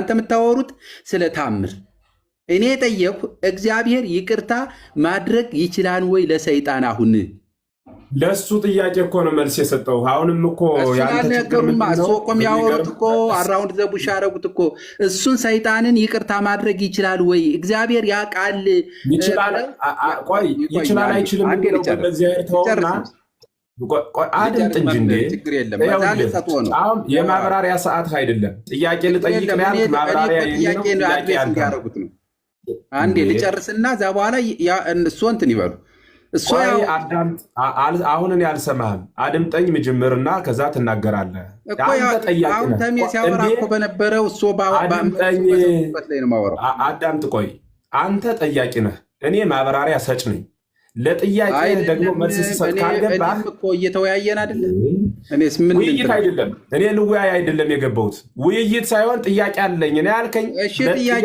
እናንተ የምታወሩት ስለ ታምር። እኔ ጠየቅሁ፣ እግዚአብሔር ይቅርታ ማድረግ ይችላል ወይ ለሰይጣን? አሁን ለሱ ጥያቄ እኮ ነው መልስ የሰጠው። አሁንም እኮ ያልነገሩማ እሱ እኮ የሚያወሩት እኮ አራውንድ ዘቡሽ ያደረጉት እኮ እሱን ሰይጣንን ይቅርታ ማድረግ ይችላል ወይ? እግዚአብሔር ያውቃል። ይችላል። ቆይ ይችላል አይችልም? በእግዚአብሔር ተወውና አድምጥ እንጂ እንዴ። አሁን የማብራሪያ ሰዓት አይደለም። ጥያቄ ልጠይቅ ነው ያልኩት። ማብራሪያ ያደረጉት ነው። አንዴ ልጨርስና እዛ በኋላ እሱ እንትን ይበሉ። አሁን እኔ አልሰማህም። አድምጠኝ ምጅምርና ከዛ ትናገራለህ። አሁን ተሜ ሲያወራ እኮ በነበረው እሱ አዳምጥ። ቆይ አንተ ጠያቂ ነህ፣ እኔ ማብራሪያ ሰጭ ነኝ። ለጥያቄ ደግሞ መልስ ሲሰጥ ካልገባህ እኮ እየተወያየን አይደለም። ውይይት አይደለም። እኔ ልወያይ አይደለም የገባሁት፣ ውይይት ሳይሆን ጥያቄ አለኝ እኔ ያልከኝ። እሺ ጥያቄ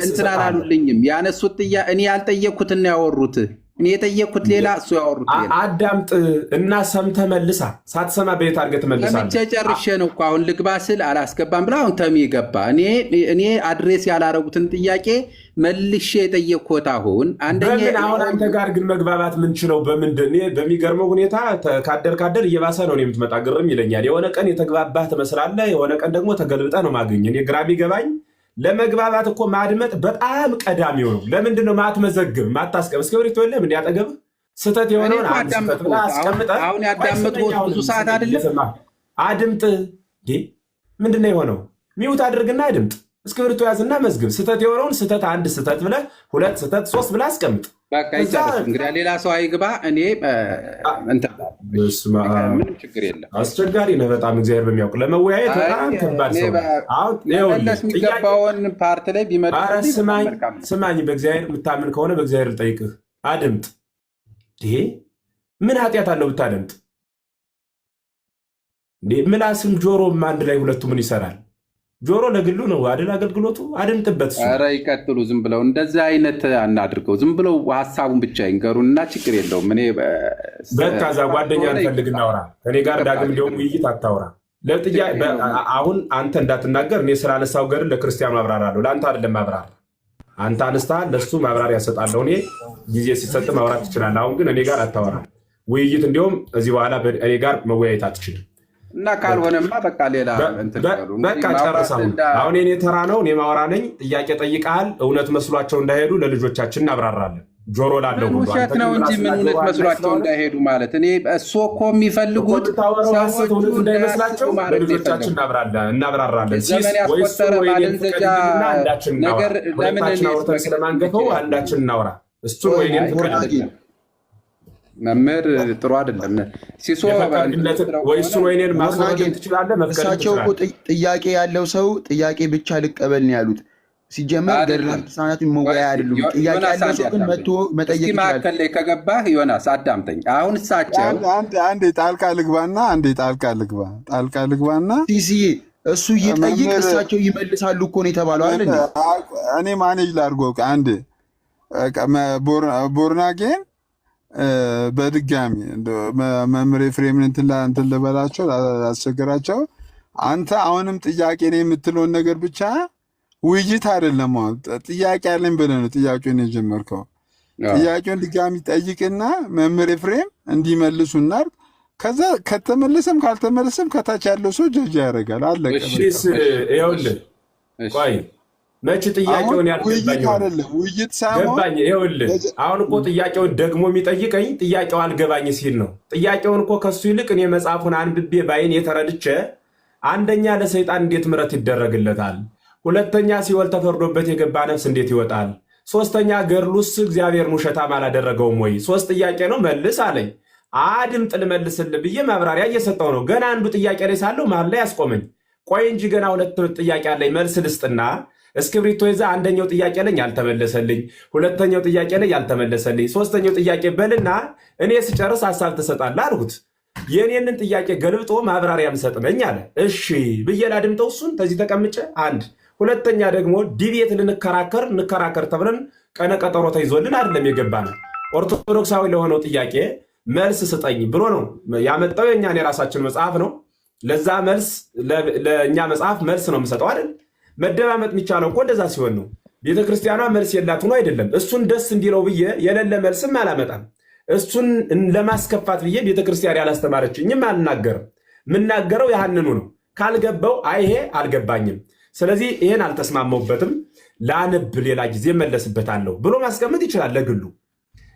እንትን አላሉልኝም። ያነሱት እኔ ያልጠየቅኩትና ያወሩት እኔ የጠየቅኩት ሌላ፣ እሱ ያወሩት ሌላ። አዳምጥ እና ሰምተህ መልሳ። ሳትሰማ በየት አድርገህ ትመልሳለህ? ጨርሼ ነው እኮ አሁን ልግባ ስል አላስገባም ብላ አሁን ተሜ ገባ። እኔ አድሬስ ያላረጉትን ጥያቄ መልሼ የጠየቅኩት አሁን አንደኛ። አሁን አንተ ጋር ግን መግባባት ምንችለው በምንድን? በሚገርመው ሁኔታ ካደር እየባሰ ነው የምትመጣ። ግርም ይለኛል። የሆነ ቀን የተግባባህ ትመስላለህ፣ የሆነ ቀን ደግሞ ተገልብጠህ ነው ማገኝ። እኔ ግራ ቢገባኝ ለመግባባት እኮ ማድመጥ በጣም ቀዳሚው ነው። ለምንድን ነው ማትመዘግብ ማታስቀም? እስክሪብቶ የለም እንዲ አጠገብ ስህተት የሆነውን አስቀምጠህ አሁን ያዳመጥኩት ብዙ ሰዓት አይደለም። አድምጥ። ምንድን ነው የሆነው? ሚውት አድርግና አድምጥ። እስክሪብቶ ያዝና መዝግብ። ስህተት የሆነውን ስህተት አንድ ስህተት ብለህ ሁለት ስህተት ሶስት ብለህ አስቀምጥ። እንግዲህ ሌላ ሰው አይግባ። እኔ ምንም ችግር የለም። አስቸጋሪ ነህ በጣም እግዚአብሔር በሚያውቅ ለመወያየት በጣም ከባድ ሰው። የሚገባውን ፓርት ላይ ቢመጣ ስማኝ። በእግዚአብሔር የምታምን ከሆነ በእግዚአብሔር ልጠይቅህ። አድምጥ። ይሄ ምን ኃጢአት አለው ብታደምጥ? ምላስም ጆሮም አንድ ላይ ሁለቱ ምን ይሰራል? ጆሮ ለግሉ ነው አይደል አገልግሎቱ። አድምጥበት። ኧረ ይቀጥሉ። ዝም ብለው እንደዚህ አይነት አናድርገው። ዝም ብለው ሀሳቡን ብቻ ይንገሩንና ችግር የለውም። እኔ በቃ እዛ ጓደኛ እንፈልግ እናውራ። ከኔ ጋር ዳግም እንዲሁም ውይይት አታውራ። አሁን አንተ እንዳትናገር እኔ ስላነሳው ገር ለክርስቲያኑ አብራራለሁ። ለአንተ አይደለም ማብራር። አንተ አነስታ ለሱ ማብራሪያ እሰጣለሁ። እኔ ጊዜ ሲሰጥ ማውራት ትችላለህ። አሁን ግን እኔ ጋር አታውራ። ውይይት እንዲሁም እዚህ በኋላ እኔ ጋር መወያየት አትችልም። እና ካልሆነማ በቃ ሌላ በቃ ጨርሰው። አሁን የኔ ተራ ነው። እኔ ማወራ ነኝ። ጥያቄ ጠይቀሃል። እውነት መስሏቸው እንዳይሄዱ ለልጆቻችን እናብራራለን። ጆሮ ላለው ውሸት ነው እንጂ ምን እውነት መስሏቸው እንዳይሄዱ ማለት እኔ እሱ እኮ የሚፈልጉት እውነት እንዳይመስላቸው ለልጆቻችን እናብራራለን። ዘመን ያስቆጠረ ማደንዘጃ ነገር ለምን ስለማንገፈው አንዳችን እናውራ። እሱን ወይኔን ፍቅድ መምህር ጥሩ አይደለም። ሲሶ ወይ እሱን ወይኔን ማስወገድ ትችላለህ። እሳቸው እኮ ጥያቄ ያለው ሰው ጥያቄ ብቻ ልቀበል ነው ያሉት። ሲጀመር ገድላት ተሳናት መወያያ አይደሉም። ጥያቄ ያለው ሰው ግን መጥቶ መጠየቅ ይችላል። ማከለ ከገባህ ዮናስ አዳምጠኝ። አሁን እሳቸው አንዴ ጣልቃ ልግባና ሲሲዬ እሱ ይጠይቅ እሳቸው ይመልሳሉ እኮ ነው የተባለው አይደል? እኔ ማኔጅ ላድርገው። አንዴ ቦርናጌን በድጋሚ መምህር ኤፍሬምን እንትን ልበላቸው አስቸግራቸው። አንተ አሁንም ጥያቄ ነው የምትለውን ነገር ብቻ ውይይት አይደለም። አሁን ጥያቄ ያለኝ ብለህ ነው ጥያቄውን የጀመርከው። ጥያቄውን ድጋሚ ጠይቅና መምህር ኤፍሬም እንዲመልሱ እናድርግ። ከዛ ከተመለሰም ካልተመለሰም ከታች ያለው ሰው ጀጅ ያደርጋል። አለቀ። ይኸውልህ ቆይ መች ጥያቄውን ያልገባኝ ውይይት ሳይሆን ገባኝ። ይኸውልህ አሁን እኮ ጥያቄውን ደግሞ የሚጠይቀኝ ጥያቄው አልገባኝ ሲል ነው። ጥያቄውን እኮ ከሱ ይልቅ እኔ መጽሐፉን አንብቤ ባይን የተረድቼ አንደኛ ለሰይጣን እንዴት ምሕረት ይደረግለታል፣ ሁለተኛ ሲኦል ተፈርዶበት የገባ ነፍስ እንዴት ይወጣል፣ ሶስተኛ ገድሉስ እግዚአብሔርን ውሸታም አላደረገውም ወይ? ሶስት ጥያቄ ነው መልስ አለኝ። አድምጥ ልመልስልህ ብዬ ማብራሪያ እየሰጠው ነው። ገና አንዱ ጥያቄ ላይ ሳለው መሀል ላይ ያስቆመኝ። ቆይ እንጂ ገና ሁለት ጥያቄ አለኝ መልስ ልስጥና እስክሪብቶ ይዛ አንደኛው ጥያቄ ላይ ያልተመለሰልኝ፣ ሁለተኛው ጥያቄ ላይ ያልተመለሰልኝ፣ ሶስተኛው ጥያቄ በልና እኔ ስጨርስ ሀሳብ ትሰጣለህ አልሁት። የኔንን ጥያቄ ገልብጦ ማብራሪያም ሰጥነኝ አለ። እሺ ብዬ ላድምጠው እሱን ተዚህ ተቀምጬ አንድ ሁለተኛ ደግሞ ዲቤት እንከራከር ተብለን ቀነ ቀጠሮ ተይዞልን አይደለም የገባነው። ኦርቶዶክሳዊ ለሆነው ጥያቄ መልስ ስጠኝ ብሎ ነው ያመጣው። የእኛን የራሳችን መጽሐፍ ነው። ለዛ መልስ ለእኛ መጽሐፍ መልስ ነው የምሰጠው አይደል? መደማመጥ የሚቻለው እኮ እንደዛ ሲሆን ነው። ቤተክርስቲያኗ መልስ የላት ሆኖ አይደለም። እሱን ደስ እንዲለው ብዬ የሌለ መልስም አላመጣም። እሱን ለማስከፋት ብዬ ቤተክርስቲያን ያላስተማረችኝም አልናገርም። የምናገረው ያህንኑ ነው። ካልገባው ይሄ አልገባኝም፣ ስለዚህ ይሄን አልተስማመውበትም፣ ላንብ ሌላ ጊዜ መለስበታለሁ ብሎ ማስቀመጥ ይችላል። ለግሉ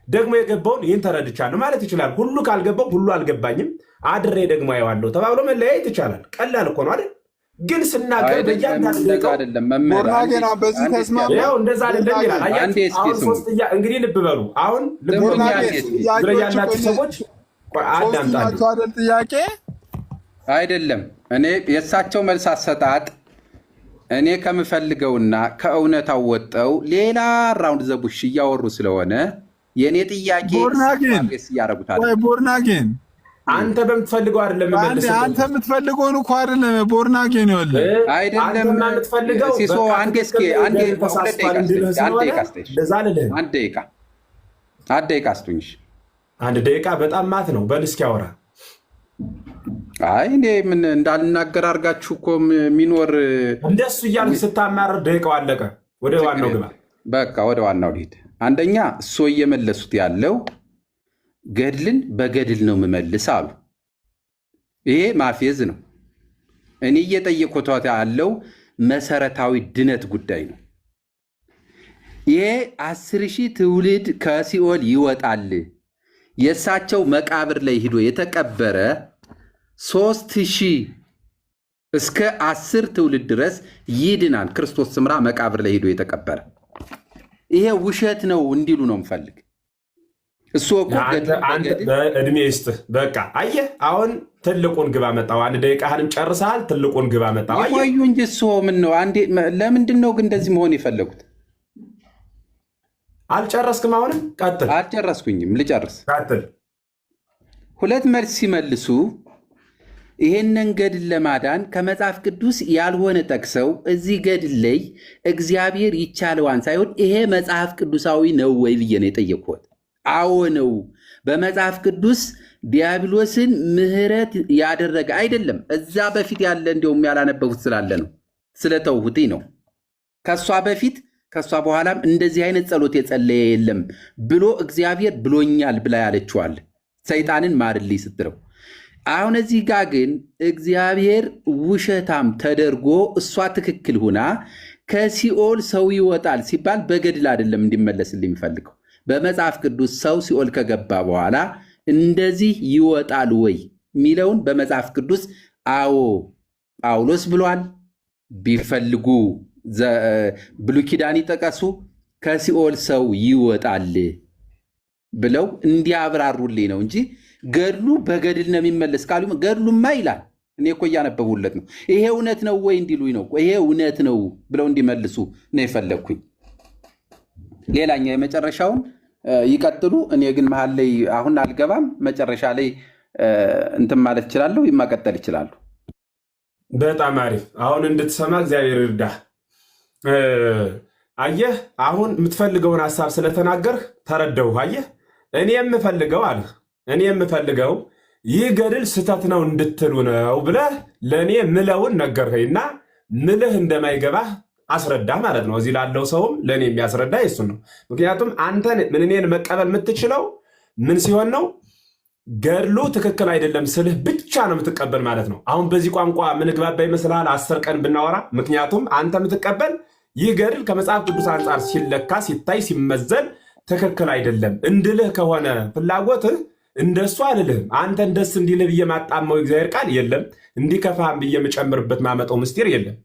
ደግሞ የገባውን ይህን ተረድቻለሁ ማለት ይችላል። ሁሉ ካልገባው ሁሉ አልገባኝም አድሬ ደግሞ አየዋለሁ ተባብሎ መለያየት ይቻላል። ቀላል እኮ ነው አይደል? ግን ስናገር በእያንዳንዱ ቦርናጌና በዚህ ተስማማ እንደዛ አይደለም ይላል። እንግዲህ ልብ በሉ። አሁን ያላችሁ ሰዎች አዳምጣችሁ አይደል? ጥያቄ አይደለም። እኔ የእሳቸው መልስ አሰጣጥ እኔ ከምፈልገውና ከእውነታው ወጠው ሌላ ራውንድ ዘቡሽ እያወሩ ስለሆነ የእኔ ጥያቄ እያረጉታል። ቦርናጌን አንተ በምትፈልገው አይደለም መልስ። አንተ የምትፈልገውን እኮ አይደለም ቦርናጌን ይወለ አይደለም የምትፈልገው። ሲሶ አንዴ እስኪ አንዴ ደቂቃ አስጡኝ። አንድ ደቂቃ በጣም ማት ነው። በል እስኪ አውራ። አይ እኔ ምን እንዳልናገር አድርጋችሁ እኮ የሚኖር እንደሱ እያልክ ስታማርር ደቂቃው አለቀ። ወደ ዋናው ግባ። በቃ ወደ ዋናው ልሂድ። አንደኛ እሱ እየመለሱት ያለው ገድልን በገድል ነው የምመልስ አሉ። ይሄ ማፌዝ ነው። እኔ እየጠየኩት ያለው መሰረታዊ ድነት ጉዳይ ነው። ይሄ 10,000 ትውልድ ከሲኦል ይወጣል። የእሳቸው መቃብር ላይ ሂዶ የተቀበረ 3,000 እስከ 10 ትውልድ ድረስ ይድናል። ክርስቶስ ስምራ መቃብር ላይ ሂዶ የተቀበረ ይሄ ውሸት ነው እንዲሉ ነው የምፈልግ። እሱ እድሜ ይስጥህ። በቃ አየህ፣ አሁን ትልቁን ግባ መጣው። አንድ ደቂቃህንም ጨርሰሃል። ትልቁን ግባ መጣው። ይቆዩ እንጂ እሱ ምን ነው አንዴ። ለምንድን ነው ግን እንደዚህ መሆን የፈለጉት? አልጨረስክም? አሁንም ቀጥል። አልጨረስኩኝም፣ ልጨርስ። ቀጥል። ሁለት መልስ ሲመልሱ ይሄንን ገድል ለማዳን ከመጽሐፍ ቅዱስ ያልሆነ ጠቅሰው እዚህ ገድል ላይ እግዚአብሔር ይቻለዋን ሳይሆን ይሄ መጽሐፍ ቅዱሳዊ ነው ወይ ብዬ ነው የጠየቅኩት። አዎ ነው። በመጽሐፍ ቅዱስ ዲያብሎስን ምሕረት ያደረገ አይደለም። እዛ በፊት ያለ እንዲያውም ያላነበቡት ስላለ ነው፣ ስለተውሁት ነው። ከሷ በፊት ከሷ በኋላም እንደዚህ አይነት ጸሎት የጸለየ የለም ብሎ እግዚአብሔር ብሎኛል ብላ ያለችዋል። ሰይጣንን ማርልኝ ስትለው አሁን እዚህ ጋር ግን እግዚአብሔር ውሸታም ተደርጎ እሷ ትክክል ሁና ከሲኦል ሰው ይወጣል ሲባል በገድል አይደለም እንዲመለስልኝ የሚፈልገው። በመጽሐፍ ቅዱስ ሰው ሲኦል ከገባ በኋላ እንደዚህ ይወጣል ወይ የሚለውን በመጽሐፍ ቅዱስ አዎ ጳውሎስ ብሏል። ቢፈልጉ ብሉይ ኪዳን ይጠቀሱ፣ ከሲኦል ሰው ይወጣል ብለው እንዲያብራሩልኝ ነው እንጂ ገድሉ በገድል ነው የሚመለስ ካሉ ገድሉማ ይላል። እኔ እኮ እያነበቡለት ነው። ይሄ እውነት ነው ወይ እንዲሉኝ ነው። ይሄ እውነት ነው ብለው እንዲመልሱ ነው የፈለግኩኝ። ሌላኛ የመጨረሻውን ይቀጥሉ። እኔ ግን መሀል ላይ አሁን አልገባም። መጨረሻ ላይ እንትን ማለት ይችላለሁ፣ ይማቀጠል ይችላሉ። በጣም አሪፍ። አሁን እንድትሰማ እግዚአብሔር ይርዳህ። አየህ፣ አሁን የምትፈልገውን ሀሳብ ስለተናገርህ ተረዳሁህ። አየህ፣ እኔ የምፈልገው ይህ ገድል ስህተት ነው እንድትሉ ነው ብለህ ለእኔ ምለውን ነገርኸኝና ምልህ እንደማይገባህ አስረዳህ ማለት ነው። እዚህ ላለው ሰውም ለእኔ የሚያስረዳ የሱን ነው። ምክንያቱም አንተን እኔን መቀበል የምትችለው ምን ሲሆን ነው? ገድሉ ትክክል አይደለም ስልህ ብቻ ነው የምትቀበል ማለት ነው። አሁን በዚህ ቋንቋ ምንግባባ ይመስልሃል? 10 ቀን ብናወራ። ምክንያቱም አንተ የምትቀበል ይህ ገድል ከመጽሐፍ ቅዱስ አንጻር ሲለካ፣ ሲታይ፣ ሲመዘን ትክክል አይደለም እንድልህ ከሆነ ፍላጎትህ እንደሱ አልልህም። አንተን ደስ እንዲልህ ብዬ ማጣመው እግዚአብሔር ቃል የለም። እንዲከፋህም ብዬ የምጨምርበት ማመጣው ምስጢር የለም።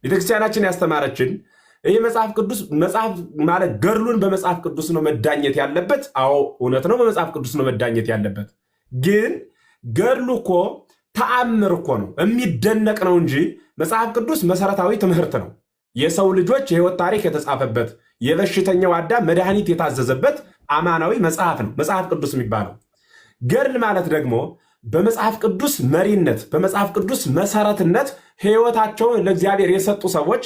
ቤተክርስቲያናችን ያስተማረችን ይህ መጽሐፍ ቅዱስ መጽሐፍ ማለት ገድሉን በመጽሐፍ ቅዱስ ነው መዳኘት ያለበት። አዎ እውነት ነው፣ በመጽሐፍ ቅዱስ ነው መዳኘት ያለበት። ግን ገድሉ እኮ ተአምር እኮ ነው፣ የሚደነቅ ነው እንጂ መጽሐፍ ቅዱስ መሰረታዊ ትምህርት ነው። የሰው ልጆች የህይወት ታሪክ የተጻፈበት፣ የበሽተኛው አዳም መድኃኒት የታዘዘበት አማናዊ መጽሐፍ ነው መጽሐፍ ቅዱስ የሚባለው። ገድል ማለት ደግሞ በመጽሐፍ ቅዱስ መሪነት፣ በመጽሐፍ ቅዱስ መሰረትነት ህይወታቸውን ለእግዚአብሔር የሰጡ ሰዎች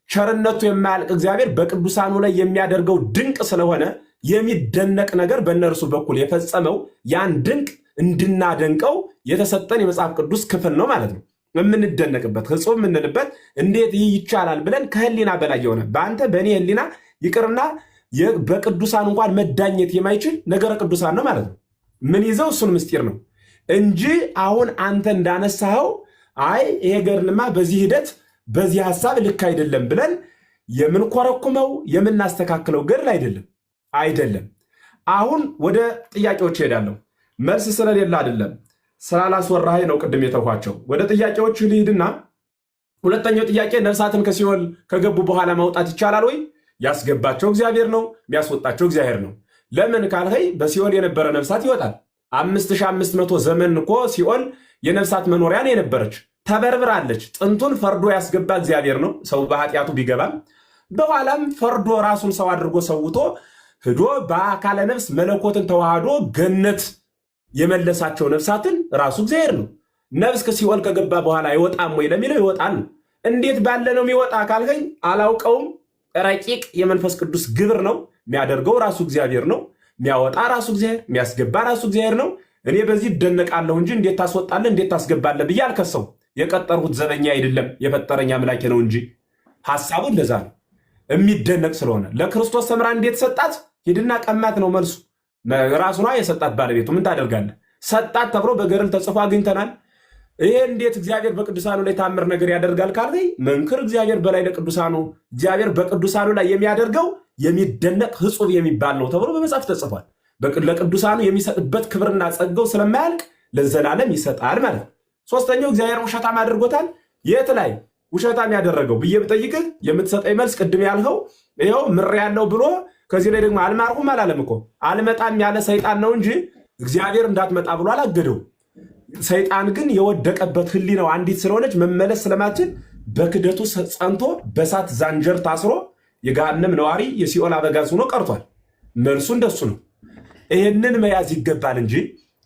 ቸርነቱ የማያልቅ እግዚአብሔር በቅዱሳኑ ላይ የሚያደርገው ድንቅ ስለሆነ የሚደነቅ ነገር በእነርሱ በኩል የፈጸመው ያን ድንቅ እንድናደንቀው የተሰጠን የመጽሐፍ ቅዱስ ክፍል ነው ማለት ነው። የምንደነቅበት ህጹብ የምንልበት እንዴት ይህ ይቻላል ብለን ከህሊና በላይ የሆነ በአንተ በእኔ ህሊና ይቅርና በቅዱሳን እንኳን መዳኘት የማይችል ነገረ ቅዱሳን ነው ማለት ነው። ምን ይዘው እሱን ምስጢር ነው እንጂ አሁን አንተ እንዳነሳኸው አይ ይሄ ገድልማ በዚህ ሂደት በዚህ ሐሳብ ልክ አይደለም ብለን የምንኮረኩመው የምናስተካክለው ገድል አይደለም። አሁን ወደ ጥያቄዎች እሄዳለሁ። መልስ ስለሌለ አይደለም ስላላስወራኸኝ ነው ቅድም የተውኳቸው። ወደ ጥያቄዎች ልሂድና ሁለተኛው ጥያቄ ነፍሳትን ከሲኦል ከገቡ በኋላ ማውጣት ይቻላል ወይ? ያስገባቸው እግዚአብሔር ነው፣ የሚያስወጣቸው እግዚአብሔር ነው። ለምን ካልኸኝ በሲኦል የነበረ ነፍሳት ይወጣል። 5500 ዘመን እኮ ሲኦል የነፍሳት መኖሪያ ነው የነበረች። ተበርብራለች። ጥንቱን ፈርዶ ያስገባ እግዚአብሔር ነው፣ ሰው በኃጢአቱ ቢገባም በኋላም ፈርዶ ራሱን ሰው አድርጎ ሰውቶ ሂዶ በአካለ ነፍስ መለኮትን ተዋህዶ ገነት የመለሳቸው ነፍሳትን ራሱ እግዚአብሔር ነው። ነፍስ ከሲኦል ከገባ በኋላ አይወጣም ወይ ለሚለው ይወጣል። እንዴት ባለ ነው የሚወጣ ካልከኝ አላውቀውም። ረቂቅ የመንፈስ ቅዱስ ግብር ነው። የሚያደርገው ራሱ እግዚአብሔር ነው። የሚያወጣ ራሱ እግዚአብሔር፣ የሚያስገባ ራሱ እግዚአብሔር ነው። እኔ በዚህ እደነቃለሁ እንጂ እንዴት ታስወጣለህ እንዴት ታስገባለህ ብዬ አልከሰው። የቀጠርሁት ዘበኛ አይደለም የፈጠረኝ አምላኬ ነው እንጂ ሐሳቡ እንደዛ ነው። የሚደነቅ ስለሆነ ለክርስቶስ ሰምራ እንዴት ሰጣት? ሂድና ቀማት ነው መልሱ። ራሱ ነው የሰጣት ባለቤቱ። ምን ታደርጋለህ? ሰጣት ተብሎ በገድል ተጽፎ አግኝተናል። ይሄ እንዴት እግዚአብሔር በቅዱሳኑ ላይ ታምር ነገር ያደርጋል ካልከኝ መንክር እግዚአብሔር በላይ ለቅዱሳኑ እግዚአብሔር በቅዱሳኑ ላይ የሚያደርገው የሚደነቅ ህጹብ የሚባል ነው ተብሎ በመጽሐፍ ተጽፏል። ለቅዱሳኑ የሚሰጥበት ክብርና ጸጋው ስለማያልቅ ለዘላለም ይሰጣል ማለት ነው። ሶስተኛው እግዚአብሔር ውሸታም አድርጎታል። የት ላይ ውሸታም ያደረገው ብዬ ብጠይቅህ የምትሰጠኝ መልስ ቅድም ያልኸው ይኸው ምር ያለው ብሎ ከዚህ ላይ ደግሞ አልማርኩም አላለም እኮ። አልመጣም ያለ ሰይጣን ነው እንጂ እግዚአብሔር እንዳትመጣ ብሎ አላገደው። ሰይጣን ግን የወደቀበት ህሊናው አንዲት ስለሆነች መመለስ ስለማትችል በክደቱ ጸንቶ በሳት ዛንጀር ታስሮ የገሃነም ነዋሪ የሲኦል አበጋዝ ሆኖ ቀርቷል። መልሱ እንደሱ ነው። ይህንን መያዝ ይገባል እንጂ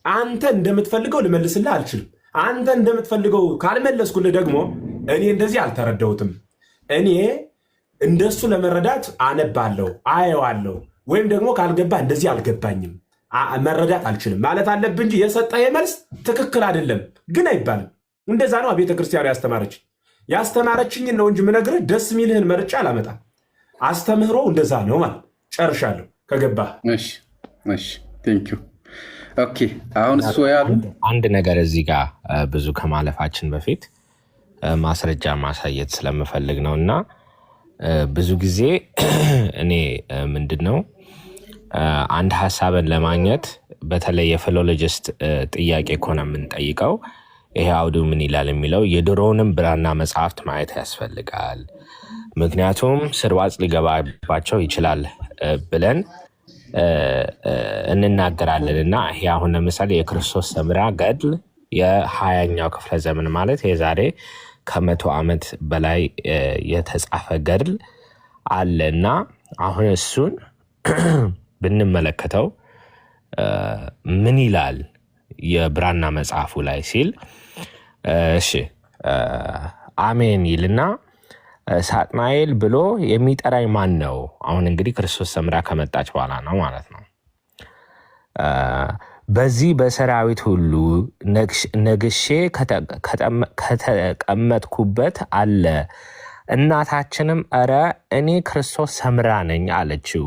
አንተ እንደምትፈልገው ልመልስልህ አልችልም። አንተ እንደምትፈልገው ካልመለስኩልህ ደግሞ እኔ እንደዚህ አልተረዳሁትም፣ እኔ እንደሱ ለመረዳት አነባለሁ አየዋለሁ፣ ወይም ደግሞ ካልገባ እንደዚህ አልገባኝም መረዳት አልችልም ማለት አለብህ እንጂ የሰጠህ መልስ ትክክል አይደለም ግን አይባልም። እንደዛ ነው ቤተ ክርስቲያኑ ያስተማረችኝን ነው እንጂ ምነግርህ ደስ የሚልህን መርጫ አላመጣም። አስተምህሮ እንደዛ ነው ማለት ጨርሻለሁ። ከገባህ እሺ ቴንክ ዩ ኦኬ። አሁን እሱ ያሉ አንድ ነገር እዚህ ጋር ብዙ ከማለፋችን በፊት ማስረጃ ማሳየት ስለምፈልግ ነው እና ብዙ ጊዜ እኔ ምንድነው አንድ ሐሳብን ለማግኘት በተለይ የፊሎሎጂስት ጥያቄ ከሆነ የምንጠይቀው ይሄ አውዱ ምን ይላል የሚለው የድሮውንም ብራና መጽሐፍት ማየት ያስፈልጋል። ምክንያቱም ስርዋጽ ሊገባባቸው ይችላል ብለን እንናገራለን እና ይሄ አሁን ለምሳሌ የክርስቶስ ሰምራ ገድል የ20ኛው ክፍለ ዘመን ማለት የዛሬ ከ100 ዓመት በላይ የተጻፈ ገድል አለ እና አሁን እሱን ብንመለከተው ምን ይላል የብራና መጽሐፉ ላይ ሲል እሺ አሜን ይልና ሳጥናኤል ብሎ የሚጠራኝ ማን ነው? አሁን እንግዲህ ክርስቶስ ሰምራ ከመጣች በኋላ ነው ማለት ነው። በዚህ በሰራዊት ሁሉ ነግሼ ከተቀመጥኩበት አለ። እናታችንም እረ እኔ ክርስቶስ ሰምራ ነኝ አለችው።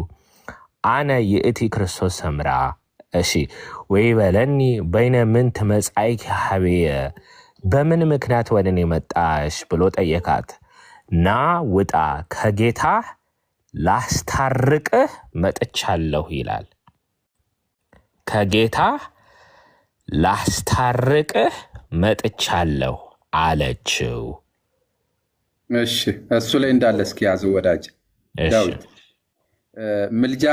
አነ ይእቲ ክርስቶስ ሰምራ እሺ ወይ በለኒ በይነ ምን ትመጻእኪ ሀቤየ በምን ምክንያት ወደ እኔ መጣሽ ብሎ ጠየቃት። ና ውጣ ከጌታህ ላስታርቅህ መጥቻለሁ ይላል። ከጌታህ ላስታርቅህ መጥቻለሁ አለችው። እሺ እሱ ላይ እንዳለ እስኪ ያዘው ወዳጅ ዳዊት። ምልጃ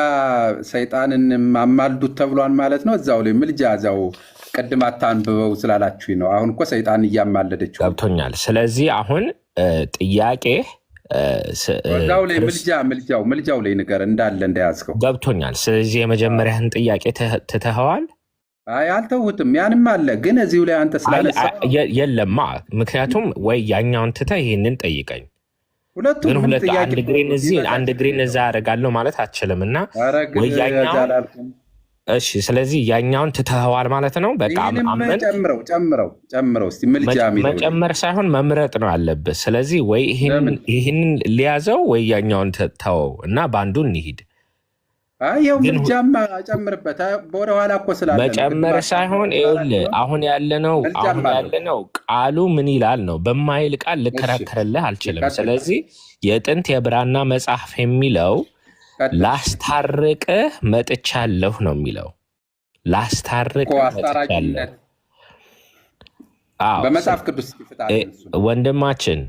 ሰይጣንን ማማልዱት ተብሏል ማለት ነው። እዛው ላይ ምልጃ እዛው ቅድም አታንብበው ስላላችሁኝ ነው። አሁን እኮ ሰይጣን እያማለደችው ገብቶኛል። ስለዚህ አሁን ጥያቄ እዛው ላይ ምልጃው ላይ ንገር እንዳለ እንደያዝከው ገብቶኛል። ስለዚህ የመጀመሪያህን ጥያቄ ትተኸዋል? አይ አልተውትም፣ ያንም አለ ግን እዚሁ ላይ አንተ ስላነሳ የለማ። ምክንያቱም ወይ ያኛውን ትተህ ይህንን ጠይቀኝ። ሁለቱም አንድ ግሬን እዛ አደርጋለሁ ማለት አትችልም እና ወይ ያኛውን እሺ ስለዚህ ያኛውን ትተኸዋል ማለት ነው። በቃ አመን ጨምረው እስቲ ምልጃ የሚለው መጨመር ሳይሆን መምረጥ ነው ያለብህ። ስለዚህ ወይ ይህንን ሊያዘው ወይ ያኛውን ተወው እና በአንዱ እንሂድ። ያው ምልጃማ ጨምርበት። ወደ ኋላ እኮ ስላለ መጨመር ሳይሆን ይኸውልህ አሁን ያለነው ቃሉ ምን ይላል ነው። በማይል ቃል ልከራከርልህ አልችልም። ስለዚህ የጥንት የብራና መጽሐፍ የሚለው ላስታርቅህ መጥቻለሁ ነው የሚለው። ላስታርቅህ መጥቻለሁ በመጽሐፍ ቅዱስ ወንድማችን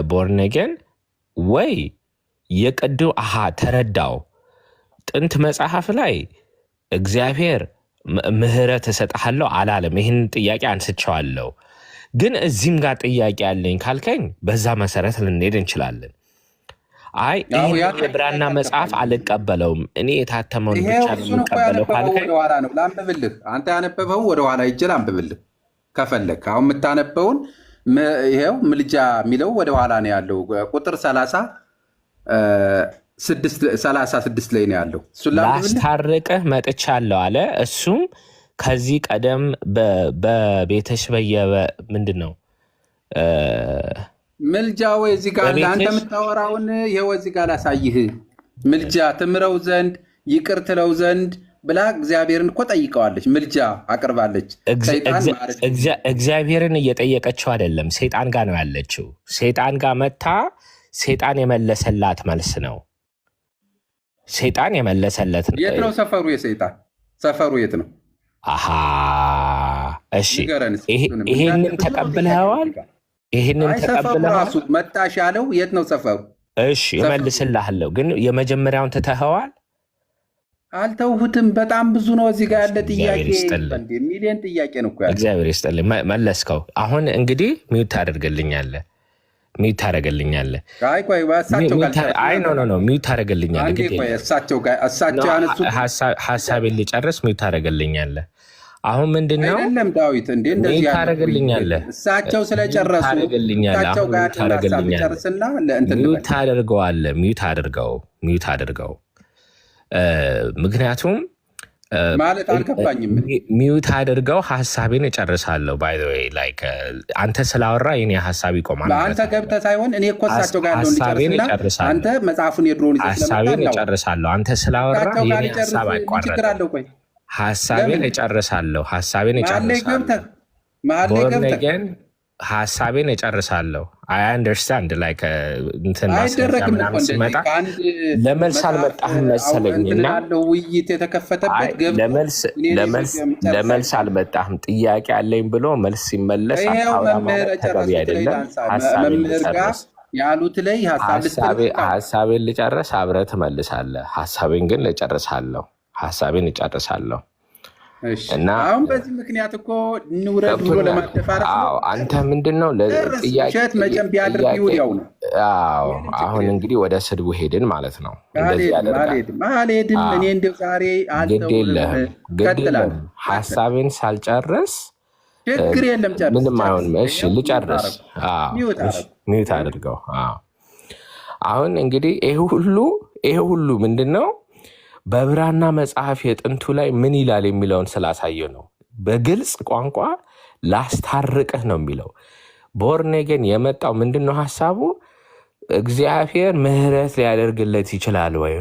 ቦርነገን ወይ የቅዱ ተረዳው። ጥንት መጽሐፍ ላይ እግዚአብሔር ምህረት እሰጥሃለሁ አላለም። ይህን ጥያቄ አንስቼዋለሁ። ግን እዚህም ጋር ጥያቄ አለኝ ካልከኝ በዛ መሰረት ልንሄድ እንችላለን። አይ ይህ የብራና መጽሐፍ አልቀበለውም እኔ የታተመውን ብቻ ነው የምቀበለው ካልከኝ ላንብብልህ። አንተ ያነበበው ወደኋላ ይችል አንብብልህ ከፈለግ። አሁን የምታነበውን ይሄው ምልጃ የሚለው ወደኋላ ነው ያለው። ቁጥር 36 ላይ ነው ያለው። ላስታርቅህ መጥቻለሁ አለ። እሱም ከዚህ ቀደም በቤተሽ ምንድን ነው ምልጃ ወይ እዚህ ጋር አንተ የምታወራውን ይኸው እዚህ ጋር ላሳይህ። ምልጃ ትምረው ዘንድ ይቅር ትለው ዘንድ ብላ እግዚአብሔርን እኮ ጠይቀዋለች። ምልጃ አቅርባለች። እግዚአብሔርን እየጠየቀችው አይደለም፣ ሰይጣን ጋር ነው ያለችው። ሰይጣን ጋር መታ ሰይጣን የመለሰላት መልስ ነው። ሰይጣን የመለሰለት ነው። የት ነው ሰፈሩ? የሰይጣን ሰፈሩ የት ነው? እሺ ይሄንን ተቀብለዋል። ይሄንን ተቀብለዋል። መጣሽ ያለው የት ነው ሰፈሩ? እሺ እመልስልሃለሁ። ግን የመጀመሪያውን ትተኸዋል። አልተውሁትም። በጣም ብዙ ነው እዚህ ጋር ያለ ጥያቄ። ሚሊዮን ጥያቄ ነው እኮ ያለው። እግዚአብሔር ይስጥልኝ መለስከው። አሁን እንግዲህ ሚውት ታደርግልኛለህ። ሚውት ታደርግልኛለህ። ሚውት ታደርግልኛለህ። ሀሳቤን ልጨርስ። ሚውት ታደርግልኛለህ። አሁን ምንድነው ዳዊት እንደዚህ ታደርግልኛለህ? እሳቸው ስለጨረሱ እሳቸው ጋር ጨርስና ሚውት ታደርገዋለህ። ሚውት አድርገው። ምክንያቱም ማለት አልገባኝም። ሚውት አድርገው ሀሳቤን እጨርሳለሁ። ባይ ዘ ዌይ ላይክ አንተ ስላወራ የኔ ሀሳብ ይቆማል። አንተ ገብተህ ሳይሆን እኔ እኮ እሳቸው ጋር ያለውን ጨርስና አንተ መጽሐፉን የድሮውን ሀሳቤን እጨርሳለሁ። አንተ ስላወራ የኔ ሀሳብ አይቋረጥም። ሀሳቤን እጨርሳለሁ። ቦርነገን ሀሳቤን እጨርሳለሁ። አይ አንደርስታንድ ላይክ እንትን ምናምን ሲመጣ ለመልስ አልመጣህም መሰለኝና ውይይት የተከፈተበት ለመልስ አልመጣህም። ጥያቄ አለኝ ብሎ መልስ ሲመለስ ተገቢ አይደለም። ያሉት ላይ ሀሳቤን ልጨርስ፣ አብረህ ትመልሳለህ። ሀሳቤን ግን እጨርሳለሁ። እና አሁን በዚህ ምክንያት እኮ እንውረድ ብሎ ለማደፋረስ አንተ ምንድነው ለጥያቄ መጨም ቢያደርግ ይውዲያው ነው። አሁን እንግዲህ ወደ ስድቡ ሄድን ማለት ነው። እንደዚህ አልሄድም። እኔ እንደው ዛሬ ግድ የለም ሀሳቤን ሳልጨርስ ችግር የለም። ጨርስ፣ ምንም አይሆንም። እሺ ልጨርስ። ሚውት አድርገው። አሁን እንግዲህ ይሄ ሁሉ ምንድነው በብራና መጽሐፍ የጥንቱ ላይ ምን ይላል የሚለውን ስላሳየ ነው። በግልጽ ቋንቋ ላስታርቅህ ነው የሚለው። ቦርኔገን የመጣው ምንድነው ሀሳቡ? እግዚአብሔር ምህረት ሊያደርግለት ይችላል ወይ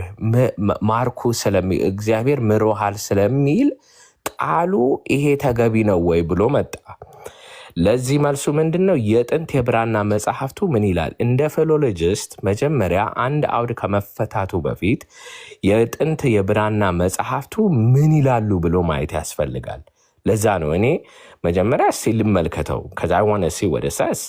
ማርኩ እግዚአብሔር ምሮሃል ስለሚል ቃሉ ይሄ ተገቢ ነው ወይ ብሎ መጣ። ለዚህ መልሱ ምንድነው? የጥንት የብራና መጽሐፍቱ ምን ይላል? እንደ ፊሎሎጂስት መጀመሪያ አንድ አውድ ከመፈታቱ በፊት የጥንት የብራና መጽሐፍቱ ምን ይላሉ ብሎ ማየት ያስፈልጋል። ለዛ ነው እኔ መጀመሪያ ልመልከተው። ከዛ ሆነ ወደ ሳስ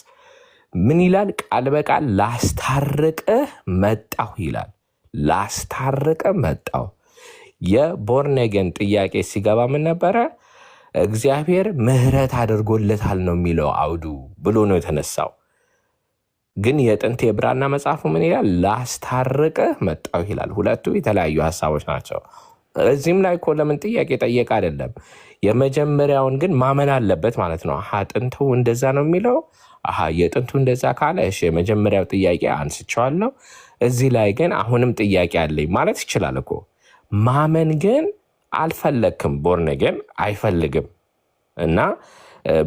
ምን ይላል? ቃል በቃል ላስታርቅህ መጣሁ ይላል። ላስታርቅህ መጣሁ። የቦርኔገን ጥያቄ ሲገባ ምን ነበረ? እግዚአብሔር ምህረት አድርጎለታል ነው የሚለው አውዱ ብሎ ነው የተነሳው። ግን የጥንት የብራና መጽሐፉ ምን ይላል? ላስታርቅህ መጣሁ ይላል። ሁለቱ የተለያዩ ሀሳቦች ናቸው። እዚህም ላይ እኮ ለምን ጥያቄ ጠየቅ አይደለም። የመጀመሪያውን ግን ማመን አለበት ማለት ነው። ጥንቱ እንደዛ ነው የሚለው። የጥንቱ እንደዛ ካለ እሺ፣ የመጀመሪያው ጥያቄ አንስቼዋለሁ። እዚህ ላይ ግን አሁንም ጥያቄ አለኝ ማለት ይችላል እኮ። ማመን ግን አልፈለክም፣ ቦርነገን አይፈልግም። እና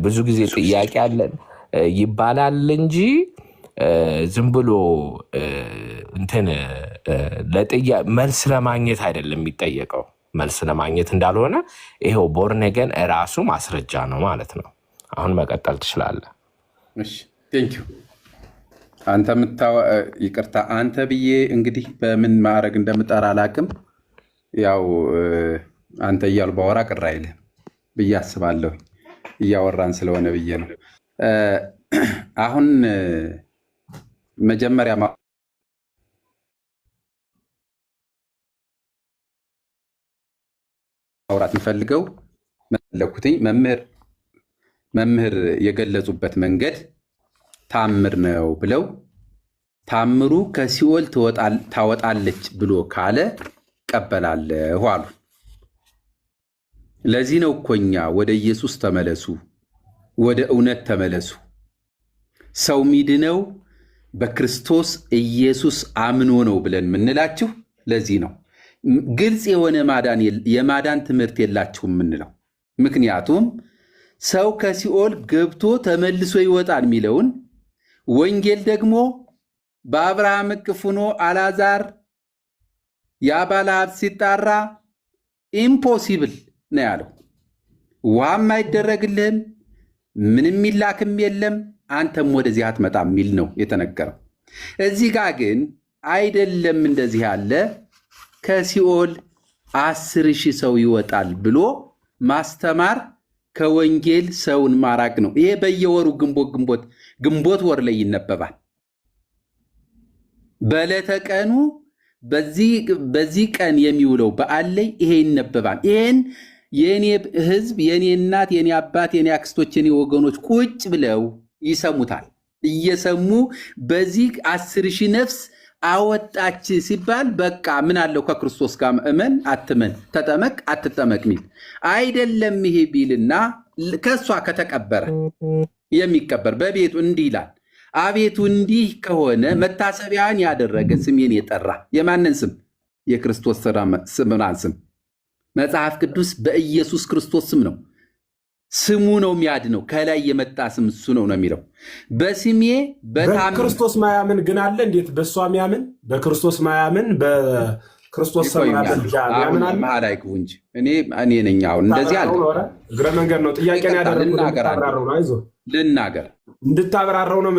ብዙ ጊዜ ጥያቄ አለን ይባላል እንጂ ዝም ብሎ እንትን መልስ ለማግኘት አይደለም የሚጠየቀው። መልስ ለማግኘት እንዳልሆነ ይሄው ቦርነገን እራሱ ማስረጃ ነው ማለት ነው። አሁን መቀጠል ትችላለህ። እሺ ቴንክ ዩ። ይቅርታ አንተ ብዬ እንግዲህ በምን ማዕረግ እንደምጠራ አላቅም። ያው አንተ እያሉ ባወራ ቅር አይልም ብዬ አስባለሁ። እያወራን ስለሆነ ብዬ ነው። አሁን መጀመሪያ ማውራት እንፈልገው መለኩትኝ መምህር የገለጹበት መንገድ ታምር ነው ብለው ታምሩ ከሲኦል ታወጣለች ብሎ ካለ ቀበላለሁ አሉ። ለዚህ ነው እኮ እኛ ወደ ኢየሱስ ተመለሱ፣ ወደ እውነት ተመለሱ፣ ሰው ሚድነው በክርስቶስ ኢየሱስ አምኖ ነው ብለን የምንላችሁ። ለዚህ ነው ግልጽ የሆነ የማዳን ትምህርት የላችሁም የምንለው። ምክንያቱም ሰው ከሲኦል ገብቶ ተመልሶ ይወጣል የሚለውን ወንጌል ደግሞ በአብርሃም እቅፍ ሆኖ አልዓዛር ያ ባለ ሀብት ሲጣራ ኢምፖሲብል ነው ያለው። ውሃም አይደረግልህም፣ ምንም ሚላክም የለም፣ አንተም ወደዚህ አትመጣም የሚል ነው የተነገረው። እዚህ ጋር ግን አይደለም እንደዚህ ያለ ከሲኦል 10,000 ሰው ይወጣል ብሎ ማስተማር ከወንጌል ሰውን ማራቅ ነው። ይሄ በየወሩ ግንቦት ወር ላይ ይነበባል። በዕለተ ቀኑ በዚህ ቀን የሚውለው በዓል ላይ ይሄ ይነበባል። ይሄን የኔ ህዝብ፣ የኔ እናት፣ የኔ አባት፣ የኔ አክስቶች፣ የኔ ወገኖች ቁጭ ብለው ይሰሙታል። እየሰሙ በዚህ 10,000 ነፍስ አወጣች ሲባል በቃ ምን አለው ከክርስቶስ ጋር እመን አትመን፣ ተጠመቅ አትጠመቅ ሚል አይደለም። ይሄ ቢልና ከሷ ከተቀበረ የሚቀበር በቤቱ እንዲህ ይላል፣ አቤቱ እንዲህ ከሆነ መታሰቢያን ያደረገ ስሜን የጠራ የማንን ስም? የክርስቶስ ስምራን ስም። መጽሐፍ ቅዱስ በኢየሱስ ክርስቶስ ስም ነው። ስሙ ነው የሚያድነው። ከላይ የመጣ ስም እሱ ነው የሚለው። በስሜ በክርስቶስ ማያምን ግን አለ። እንዴት በእሷ ሚያምን? በክርስቶስ ማያምን በክርስቶስ ሰምራምን አለ አላይኩ እንጂ እኔ ነኝ። አሁን እንደዚህ አለ። እግረ መንገድ ነው ጥያቄን ያደረገው። ልናገር እንድታብራራው ነው።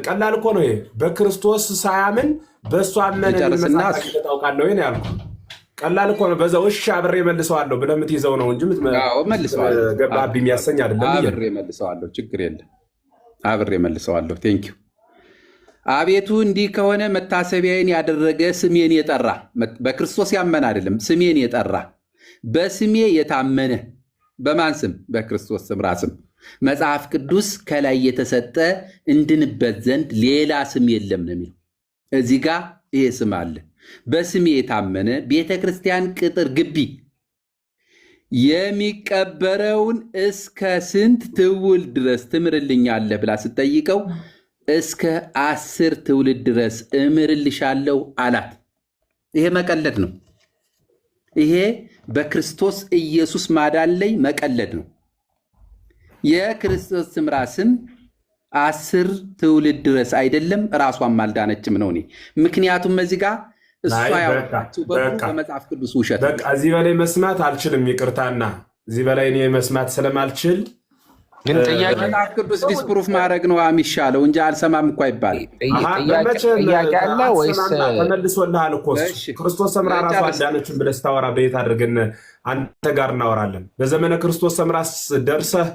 ቀላል እኮ ነው ይሄ። በክርስቶስ ሳያምን በእሷ አመነ ታውቃለህ ወይ ነው ያልኩህ። ቀላል እኮ ነው። በዛው እሺ አብሬ መልሰዋለሁ ብለህ የምትይዘው ነው እንጂ ገባቢ የሚያሰኝ አይደለም። አብሬ መልሰዋለሁ፣ ችግር የለም። አብሬ መልሰዋለሁ። ቴንክ ዩ። አቤቱ እንዲህ ከሆነ መታሰቢያዬን ያደረገ ስሜን የጠራ በክርስቶስ ያመነ አይደለም፣ ስሜን የጠራ በስሜ የታመነ በማን ስም? በክርስቶስ ስም ራስም። መጽሐፍ ቅዱስ ከላይ የተሰጠ እንድንበት ዘንድ ሌላ ስም የለም ነው የሚለው። እዚህ ጋር ይሄ ስም አለ። በስሜ የታመነ ቤተ ክርስቲያን ቅጥር ግቢ የሚቀበረውን እስከ ስንት ትውልድ ድረስ ትምርልኛለህ ብላ ስጠይቀው እስከ 10 ትውልድ ድረስ እምርልሻለሁ አላት። ይሄ መቀለድ ነው። ይሄ በክርስቶስ ኢየሱስ ማዳን ላይ መቀለድ ነው። የክርስቶስ ስምራ ስም 10 ትውልድ ድረስ አይደለም፣ ራሷን ማልዳነችም ነው። ምክንያቱም እዚህ ጋር እሷ ያወጣችው በመጽሐፍ ቅዱስ ውሸት። በቃ እዚህ በላይ መስማት አልችልም፣ ይቅርታና እዚህ በላይ እኔ መስማት ስለማልችል ግን ጥያቄ መጽሐፍ ቅዱስ ዲስፕሩፍ ማድረግ ነው የሚሻለው እንጂ አልሰማም እኮ አይባልም። ጥያቄ አለ ወይስ ተመልሶልሃል እኮ ክርስቶስ ሰምራ ራሷ አዳነችን ብለህ ስታወራ በየት አድርገን አንተ ጋር እናወራለን? በዘመነ ክርስቶስ ሰምራ ደርሰህ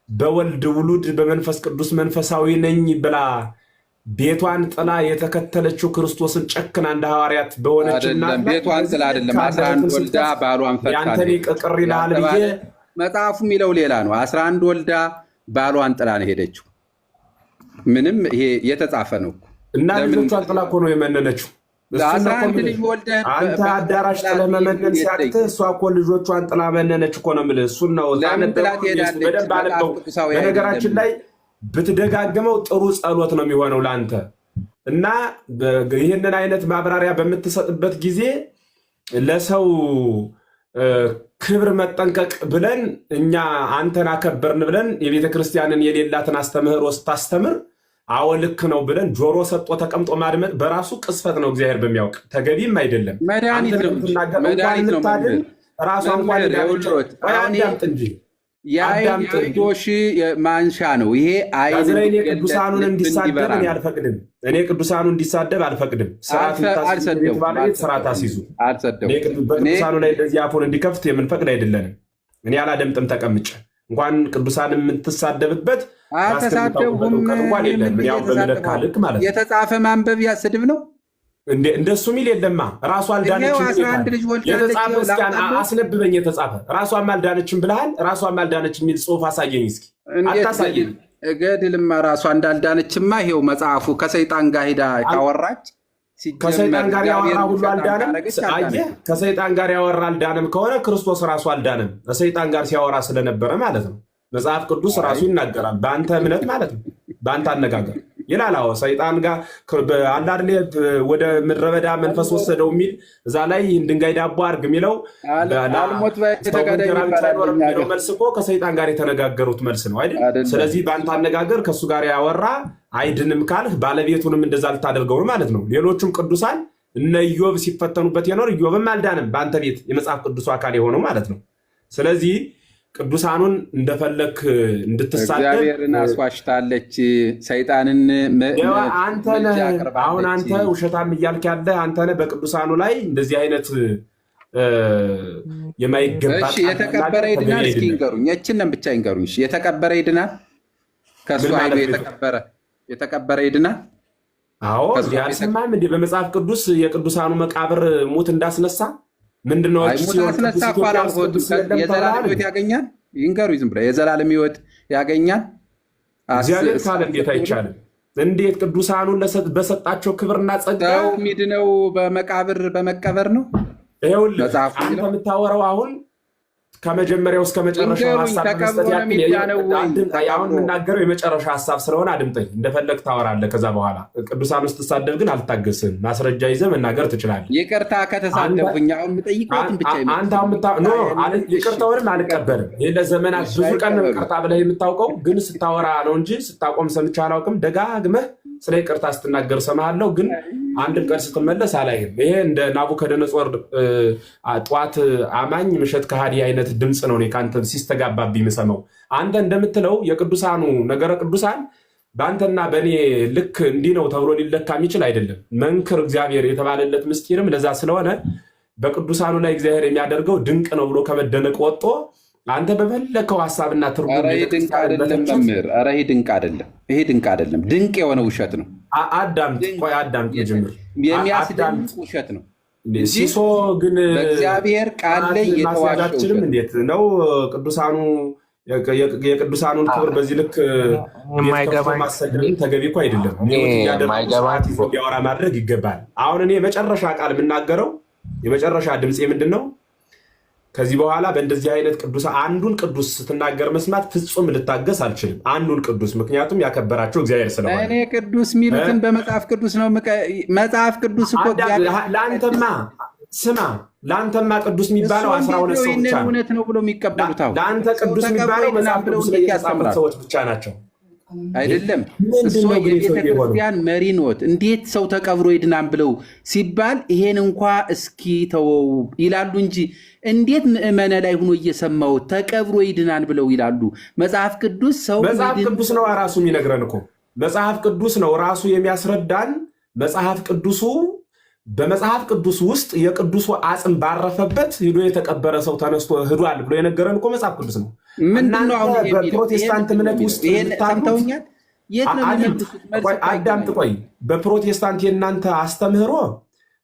በወልድ ውሉድ በመንፈስ ቅዱስ መንፈሳዊ ነኝ ብላ ቤቷን ጥላ የተከተለችው ክርስቶስን ጨክና እንደ ሐዋርያት በሆነችና ቤቷን ጥላ አይደለም 11 ወልዳ ባሏን ፈታ። ያንተ ቅር ይላል ብዬ መጽሐፉ የሚለው ሌላ ነው። 11 ወልዳ ባሏን ጥላ ነው ሄደችው። ምንም ይሄ የተጻፈ ነው እና ልጆቿን ጥላ እኮ ነው የመነነችው። 11 ልጅ ወልደ አንተ አዳራሽ ጥለህ መመነን ሲያቅትህ እሷ እኮ ልጆቿን ጥላ መነነች እኮ ነው የምልህ። እሱን ነው በደንብ አነበው። በነገራችን ላይ ብትደጋግመው ጥሩ ጸሎት ነው የሚሆነው ለአንተ። እና ይህንን አይነት ማብራሪያ በምትሰጥበት ጊዜ ለሰው ክብር መጠንቀቅ ብለን እኛ አንተን አከበርን ብለን የቤተ ክርስቲያንን የሌላትን አስተምህሮ ስታስተምር አዎ ልክ ነው ብለን ጆሮ ሰጥቶ ተቀምጦ ማድመጥ በራሱ ቅስፈት ነው፣ እግዚአብሔር በሚያውቅ ተገቢም አይደለም። መድኃኒት ነው ራሱ አዳምጥ እንጂ የአይዶሽ ማንሻ ነው ይሄ። እኔ ቅዱሳኑን እንዲሳደብ እኔ አልፈቅድም። እኔ ቅዱሳኑ እንዲሳደብ አልፈቅድም። ስርዓት አስይዙ። በቅዱሳኑ ላይ እንደዚህ አፉን እንዲከፍት የምንፈቅድ አይደለንም። እኔ አላደምጥም ተቀምጬ። እንኳን ቅዱሳን የምትሳደብበት ተሳደቡም የተጻፈ ማንበብ ያስድብ ነው። እንደሱ ሚል የለማ። ራሱ አልዳነችም። አስነብበኝ የተጻፈ ራሷም አልዳነችም ብለሃል። ራሷም አልዳነችም የሚል ጽሑፍ አሳየኝ እስኪ። አታሳየኝ። ገድልማ ራሷ እንዳልዳነችማ ይሄው መጽሐፉ ከሰይጣን ጋር ሄዳ ካወራች ከሰይጣን ጋር ያወራ ሁሉ አልዳነም። አየህ፣ ከሰይጣን ጋር ያወራ አልዳነም ከሆነ ክርስቶስ ራሱ አልዳነም። ከሰይጣን ጋር ሲያወራ ስለነበረ ማለት ነው። መጽሐፍ ቅዱስ ራሱ ይናገራል። በአንተ እምነት ማለት ነው፣ በአንተ አነጋገር ይላል። አዎ ሰይጣን ጋር አንዳንድ ወደ ምድረ በዳ መንፈስ ወሰደው የሚል እዛ ላይ ድንጋይ ዳቦ አርግ የሚለው መልስ እኮ ከሰይጣን ጋር የተነጋገሩት መልስ ነው አይደል? ስለዚህ በአንተ አነጋገር ከእሱ ጋር ያወራ አይድንም ካልህ ባለቤቱንም እንደዛ ልታደርገው ነው ማለት ነው። ሌሎቹም ቅዱሳን እነ ኢዮብ ሲፈተኑበት የኖር ኢዮብም አልዳንም፣ በአንተ ቤት የመጽሐፍ ቅዱሱ አካል የሆነው ማለት ነው። ስለዚህ ቅዱሳኑን እንደፈለክ እንድትሳደብ እግዚአብሔርን አስዋሽታለች ሰይጣንን። አሁን አንተ ውሸታም እያልክ ያለ አንተ ነህ። በቅዱሳኑ ላይ እንደዚህ አይነት የማይገባ የተቀበረ ይድናል። እስኪ ይንገሩኝ፣ ያችንን ብቻ ይንገሩኝ። የተቀበረ ይድናል። ከሱ አይዶ የተቀበረ ይድናል። አዎ አልሰማህም እንዴ? በመጽሐፍ ቅዱስ የቅዱሳኑ መቃብር ሙት እንዳስነሳ ምንድነው? የዘላለም ሕይወት ያገኛል። ይንገሩኝ ዝም ብለህ የዘላለም ሕይወት ያገኛል። እግዚአብሔር ካለ እንዴት አይቻልም? እንዴት ቅዱሳኑን በሰጣቸው ክብርና ጸጋ ሚድነው በመቃብር በመቀበር ነው። ይኸውልህ አንተ የምታወራው አሁን ከመጀመሪያው እስከ መጨረሻው ሀሳብ አሁን የምናገረው የመጨረሻ ሀሳብ ስለሆነ አድምጠኝ። እንደፈለግ ታወራለህ። ከዛ በኋላ ቅዱሳን ውስጥ ስትሳደብ ግን አልታገስም። ማስረጃ ይዘህ መናገር ትችላለህ። ይቅርታ ከተሳደብኩኝ አሁን የምጠይቀውትን ብቻ ይቅርታውንም አልቀበልም። ይህ ለዘመናት ብዙ ቀን ይቅርታ ብለህ የምታውቀው ግን ስታወራ ነው እንጂ ስታቆም ሰምቼ አላውቅም። ደጋግመህ ስለ ይቅርታ ስትናገር ሰማሃለሁ፣ ግን አንድም ቀን ስትመለስ አላይም። ይሄ እንደ ናቡከደነጾር ጠዋት አማኝ ምሽት ከሃዲ አይነት ድምፅ ነው ከአንተ ሲስተጋባብ የምሰማው። አንተ እንደምትለው የቅዱሳኑ ነገረ ቅዱሳን በአንተና በእኔ ልክ እንዲህ ነው ተብሎ ሊለካ የሚችል አይደለም። መንክር እግዚአብሔር የተባለለት ምስጢርም ለዛ ስለሆነ በቅዱሳኑ ላይ እግዚአብሔር የሚያደርገው ድንቅ ነው ብሎ ከመደነቅ ወጥቶ አንተ በፈለከው ሀሳብና ትርጉም ይሄ ድንቅ አይደለም መምህር። ኧረ ይሄ ድንቅ አይደለም። ይሄ ድንቅ አይደለም። ድንቅ የሆነ ውሸት ነው። አዳምጥ ጀምር። የሚያስደንቅ ውሸት ነው። ሲሶ ግን በእግዚአብሔር ቃል ላይ የተዋሸችልም እንዴት ነው? ቅዱሳኑ የቅዱሳኑን ክብር በዚህ ልክ ማሰደብም ተገቢ እኮ አይደለም። እንዲያወራ ማድረግ ይገባል። አሁን እኔ የመጨረሻ ቃል የምናገረው የመጨረሻ ድምፄ ምንድን ነው? ከዚህ በኋላ በእንደዚህ አይነት ቅዱስ አንዱን ቅዱስ ስትናገር መስማት ፍጹም ልታገስ አልችልም። አንዱን ቅዱስ ምክንያቱም ያከበራቸው እግዚአብሔር ስለሆነ። እኔ ቅዱስ ሚሉትን በመጽሐፍ ቅዱስ ነው። መጽሐፍ ቅዱስ እኮ ለአንተማ ስማ፣ ለአንተማ ቅዱስ የሚባለው 12 ሰው ብቻ ነው። እውነት ነው ብሎ የሚቀበሉት። አሁን ለአንተ ቅዱስ የሚባለው መጽሐፍ ቅዱስ ላይ የተጻፉት ሰዎች ብቻ ናቸው። አይደለም እሱ የቤተክርስቲያን መሪ ኖት። እንዴት ሰው ተቀብሮ ይድናን ብለው ሲባል ይሄን እንኳ እስኪ ተወው ይላሉ እንጂ እንዴት ምእመነ ላይ ሆኖ እየሰማው ተቀብሮ ይድናን ብለው ይላሉ? መጽሐፍ ቅዱስ ሰው መጽሐፍ ቅዱስ ነው ራሱ የሚነግረን እኮ መጽሐፍ ቅዱስ ነው ራሱ የሚያስረዳን። መጽሐፍ ቅዱሱ በመጽሐፍ ቅዱስ ውስጥ የቅዱሱ አጽም ባረፈበት ሄዶ የተቀበረ ሰው ተነስቶ ሄዷል ብሎ የነገረን እኮ መጽሐፍ ቅዱስ ነው። ምንድነው አሁን በፕሮቴስታንት እምነት ውስጥ ሰምተውኛል? አዳምጥ ቆይ። በፕሮቴስታንት የእናንተ አስተምህሮ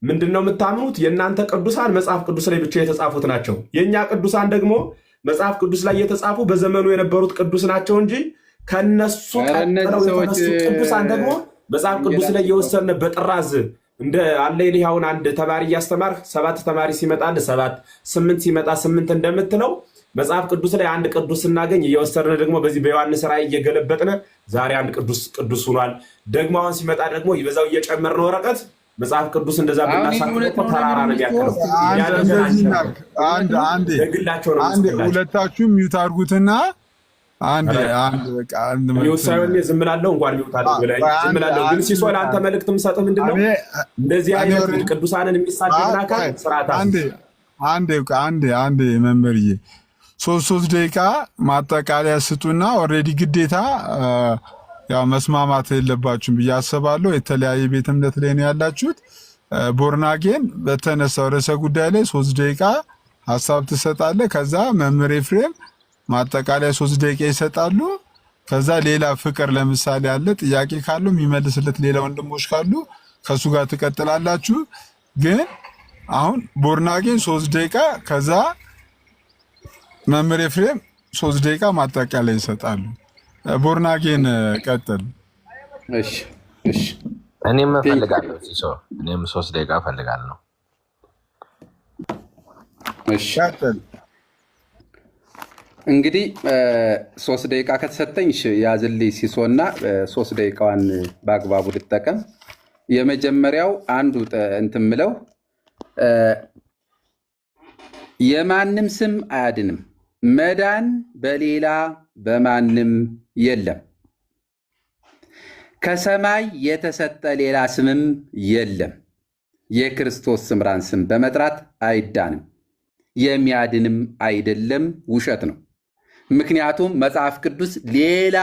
ምንድነው የምታምኑት? የእናንተ ቅዱሳን መጽሐፍ ቅዱስ ላይ ብቻ የተጻፉት ናቸው። የእኛ ቅዱሳን ደግሞ መጽሐፍ ቅዱስ ላይ የተጻፉ በዘመኑ የነበሩት ቅዱስ ናቸው እንጂ ከነሱ ቀጥለው የተነሱ ቅዱሳን ደግሞ መጽሐፍ ቅዱስ ላይ የወሰነ በጥራዝ እንደ አለ ይሁን አንድ ተማሪ እያስተማር 7 ተማሪ ሲመጣል 7 8 ሲመጣ 8 እንደምትለው መጽሐፍ ቅዱስ ላይ አንድ ቅዱስ ስናገኝ እየወሰድን ደግሞ በዚህ በዮሐንስ ራእይ እየገለበጥን ዛሬ አንድ ቅዱስ ሆኗል። ደግሞ አሁን ሲመጣ ደግሞ ይበዛው እየጨመርን ወረቀት መጽሐፍ ቅዱስ እንደዛ ብናሳክረው ተራራ ነው የሚያክለው። ለግላቸው ነው። ሁለታችሁም ሚውት አድርጉትና አንድ ሚውት ሳይሆን ዝም እላለሁ እንኳን ሚውት አድርጉ ላይ ዝም እላለሁ። ግን ሲሶ ለአንተ መልእክት የምሰጥህ ምንድን ነው? እንደዚህ አይነት ቅዱሳንን የሚሳደብ አካል ስርዓት አንዴ መምህርዬ 3 ደቂቃ ማጠቃለያ ስጡና ኦልሬዲ ግዴታ ያው መስማማት የለባችሁም ብዬ አስባለሁ። የተለያየ ቤተ እምነት ላይ ነው ያላችሁት። ቦርናጌን በተነሳው ርዕሰ ጉዳይ ላይ 3 ደቂቃ ሀሳብ ትሰጣለህ። ከዛ መምህር ኤፍሬም ማጠቃለያ 3 ደቂቃ ይሰጣሉ። ከዛ ሌላ ፍቅር ለምሳሌ አለ ጥያቄ ካለው የሚመልስለት ሌላ ወንድሞች ካሉ ከሱ ጋር ትቀጥላላችሁ። ግን አሁን ቦርናጌን 3 ደቂቃ ከዛ መምህር ኤፍሬም 3 ደቂቃ ማጠቃለያ ይሰጣሉ። ቦርናጌን ቀጥል። እሺ እኔም እፈልጋለሁ ሲሶ እኔም 3 ደቂቃ እፈልጋለሁ። እሺ እንግዲህ 3 ደቂቃ ከተሰጠኝ ያዝልኝ ሲሶና 3 ደቂቃዋን በአግባቡ ልጠቀም። የመጀመሪያው አንዱ እንትን ምለው የማንም ስም አያድንም፣ መዳን በሌላ በማንም የለም፣ ከሰማይ የተሰጠ ሌላ ስምም የለም። የክርስቶስ ስምራን ስም በመጥራት አይዳንም፣ የሚያድንም አይደለም፣ ውሸት ነው። ምክንያቱም መጽሐፍ ቅዱስ ሌላ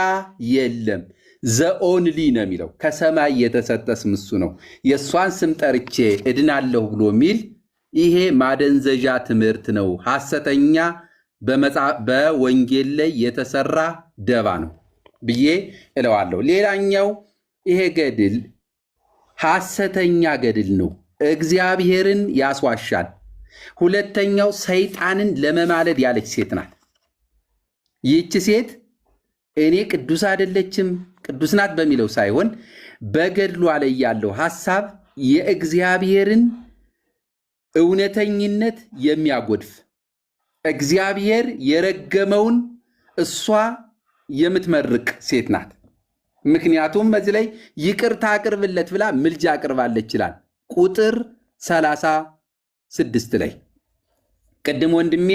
የለም ዘኦንሊ ነው የሚለው። ከሰማይ የተሰጠ ስም እሱ ነው። የእሷን ስም ጠርቼ እድናለሁ ብሎ የሚል ይሄ ማደንዘዣ ትምህርት ነው። ሐሰተኛ በወንጌል ላይ የተሰራ ደባ ነው ብዬ እለዋለሁ። ሌላኛው ይሄ ገድል ሐሰተኛ ገድል ነው፣ እግዚአብሔርን ያስዋሻል። ሁለተኛው ሰይጣንን ለመማለድ ያለች ሴት ናት። ይህች ሴት እኔ ቅዱስ አይደለችም ቅዱስ ናት በሚለው ሳይሆን በገድሏ ላይ ያለው ሐሳብ የእግዚአብሔርን እውነተኝነት የሚያጎድፍ እግዚአብሔር የረገመውን እሷ የምትመርቅ ሴት ናት። ምክንያቱም በዚህ ላይ ይቅርታ አቅርብለት ብላ ምልጃ አቅርባለች ይላል ቁጥር 36 ላይ። ቅድም ወንድሜ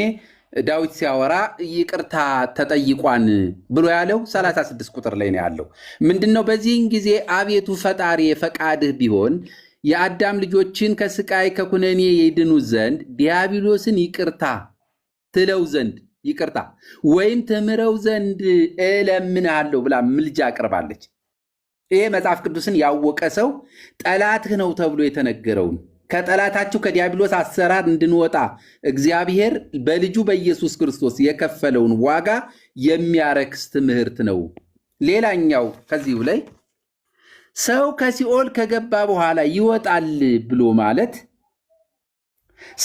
ዳዊት ሲያወራ ይቅርታ ተጠይቋን ብሎ ያለው 36 ቁጥር ላይ ነው ያለው። ምንድነው? በዚህን ጊዜ አቤቱ ፈጣሪ ፈቃድህ ቢሆን የአዳም ልጆችን ከስቃይ ከኩነኔ ይድኑ ዘንድ ዲያብሎስን ይቅርታ ትለው ዘንድ ይቅርታ ወይም ትምረው ዘንድ እለምንሃለሁ ብላ ምልጃ አቅርባለች። ይሄ መጽሐፍ ቅዱስን ያወቀ ሰው ጠላትህ ነው ተብሎ የተነገረውን ከጠላታችሁ ከዲያብሎስ አሰራር እንድንወጣ እግዚአብሔር በልጁ በኢየሱስ ክርስቶስ የከፈለውን ዋጋ የሚያረክስ ትምህርት ነው። ሌላኛው ከዚሁ ላይ ሰው ከሲኦል ከገባ በኋላ ይወጣል ብሎ ማለት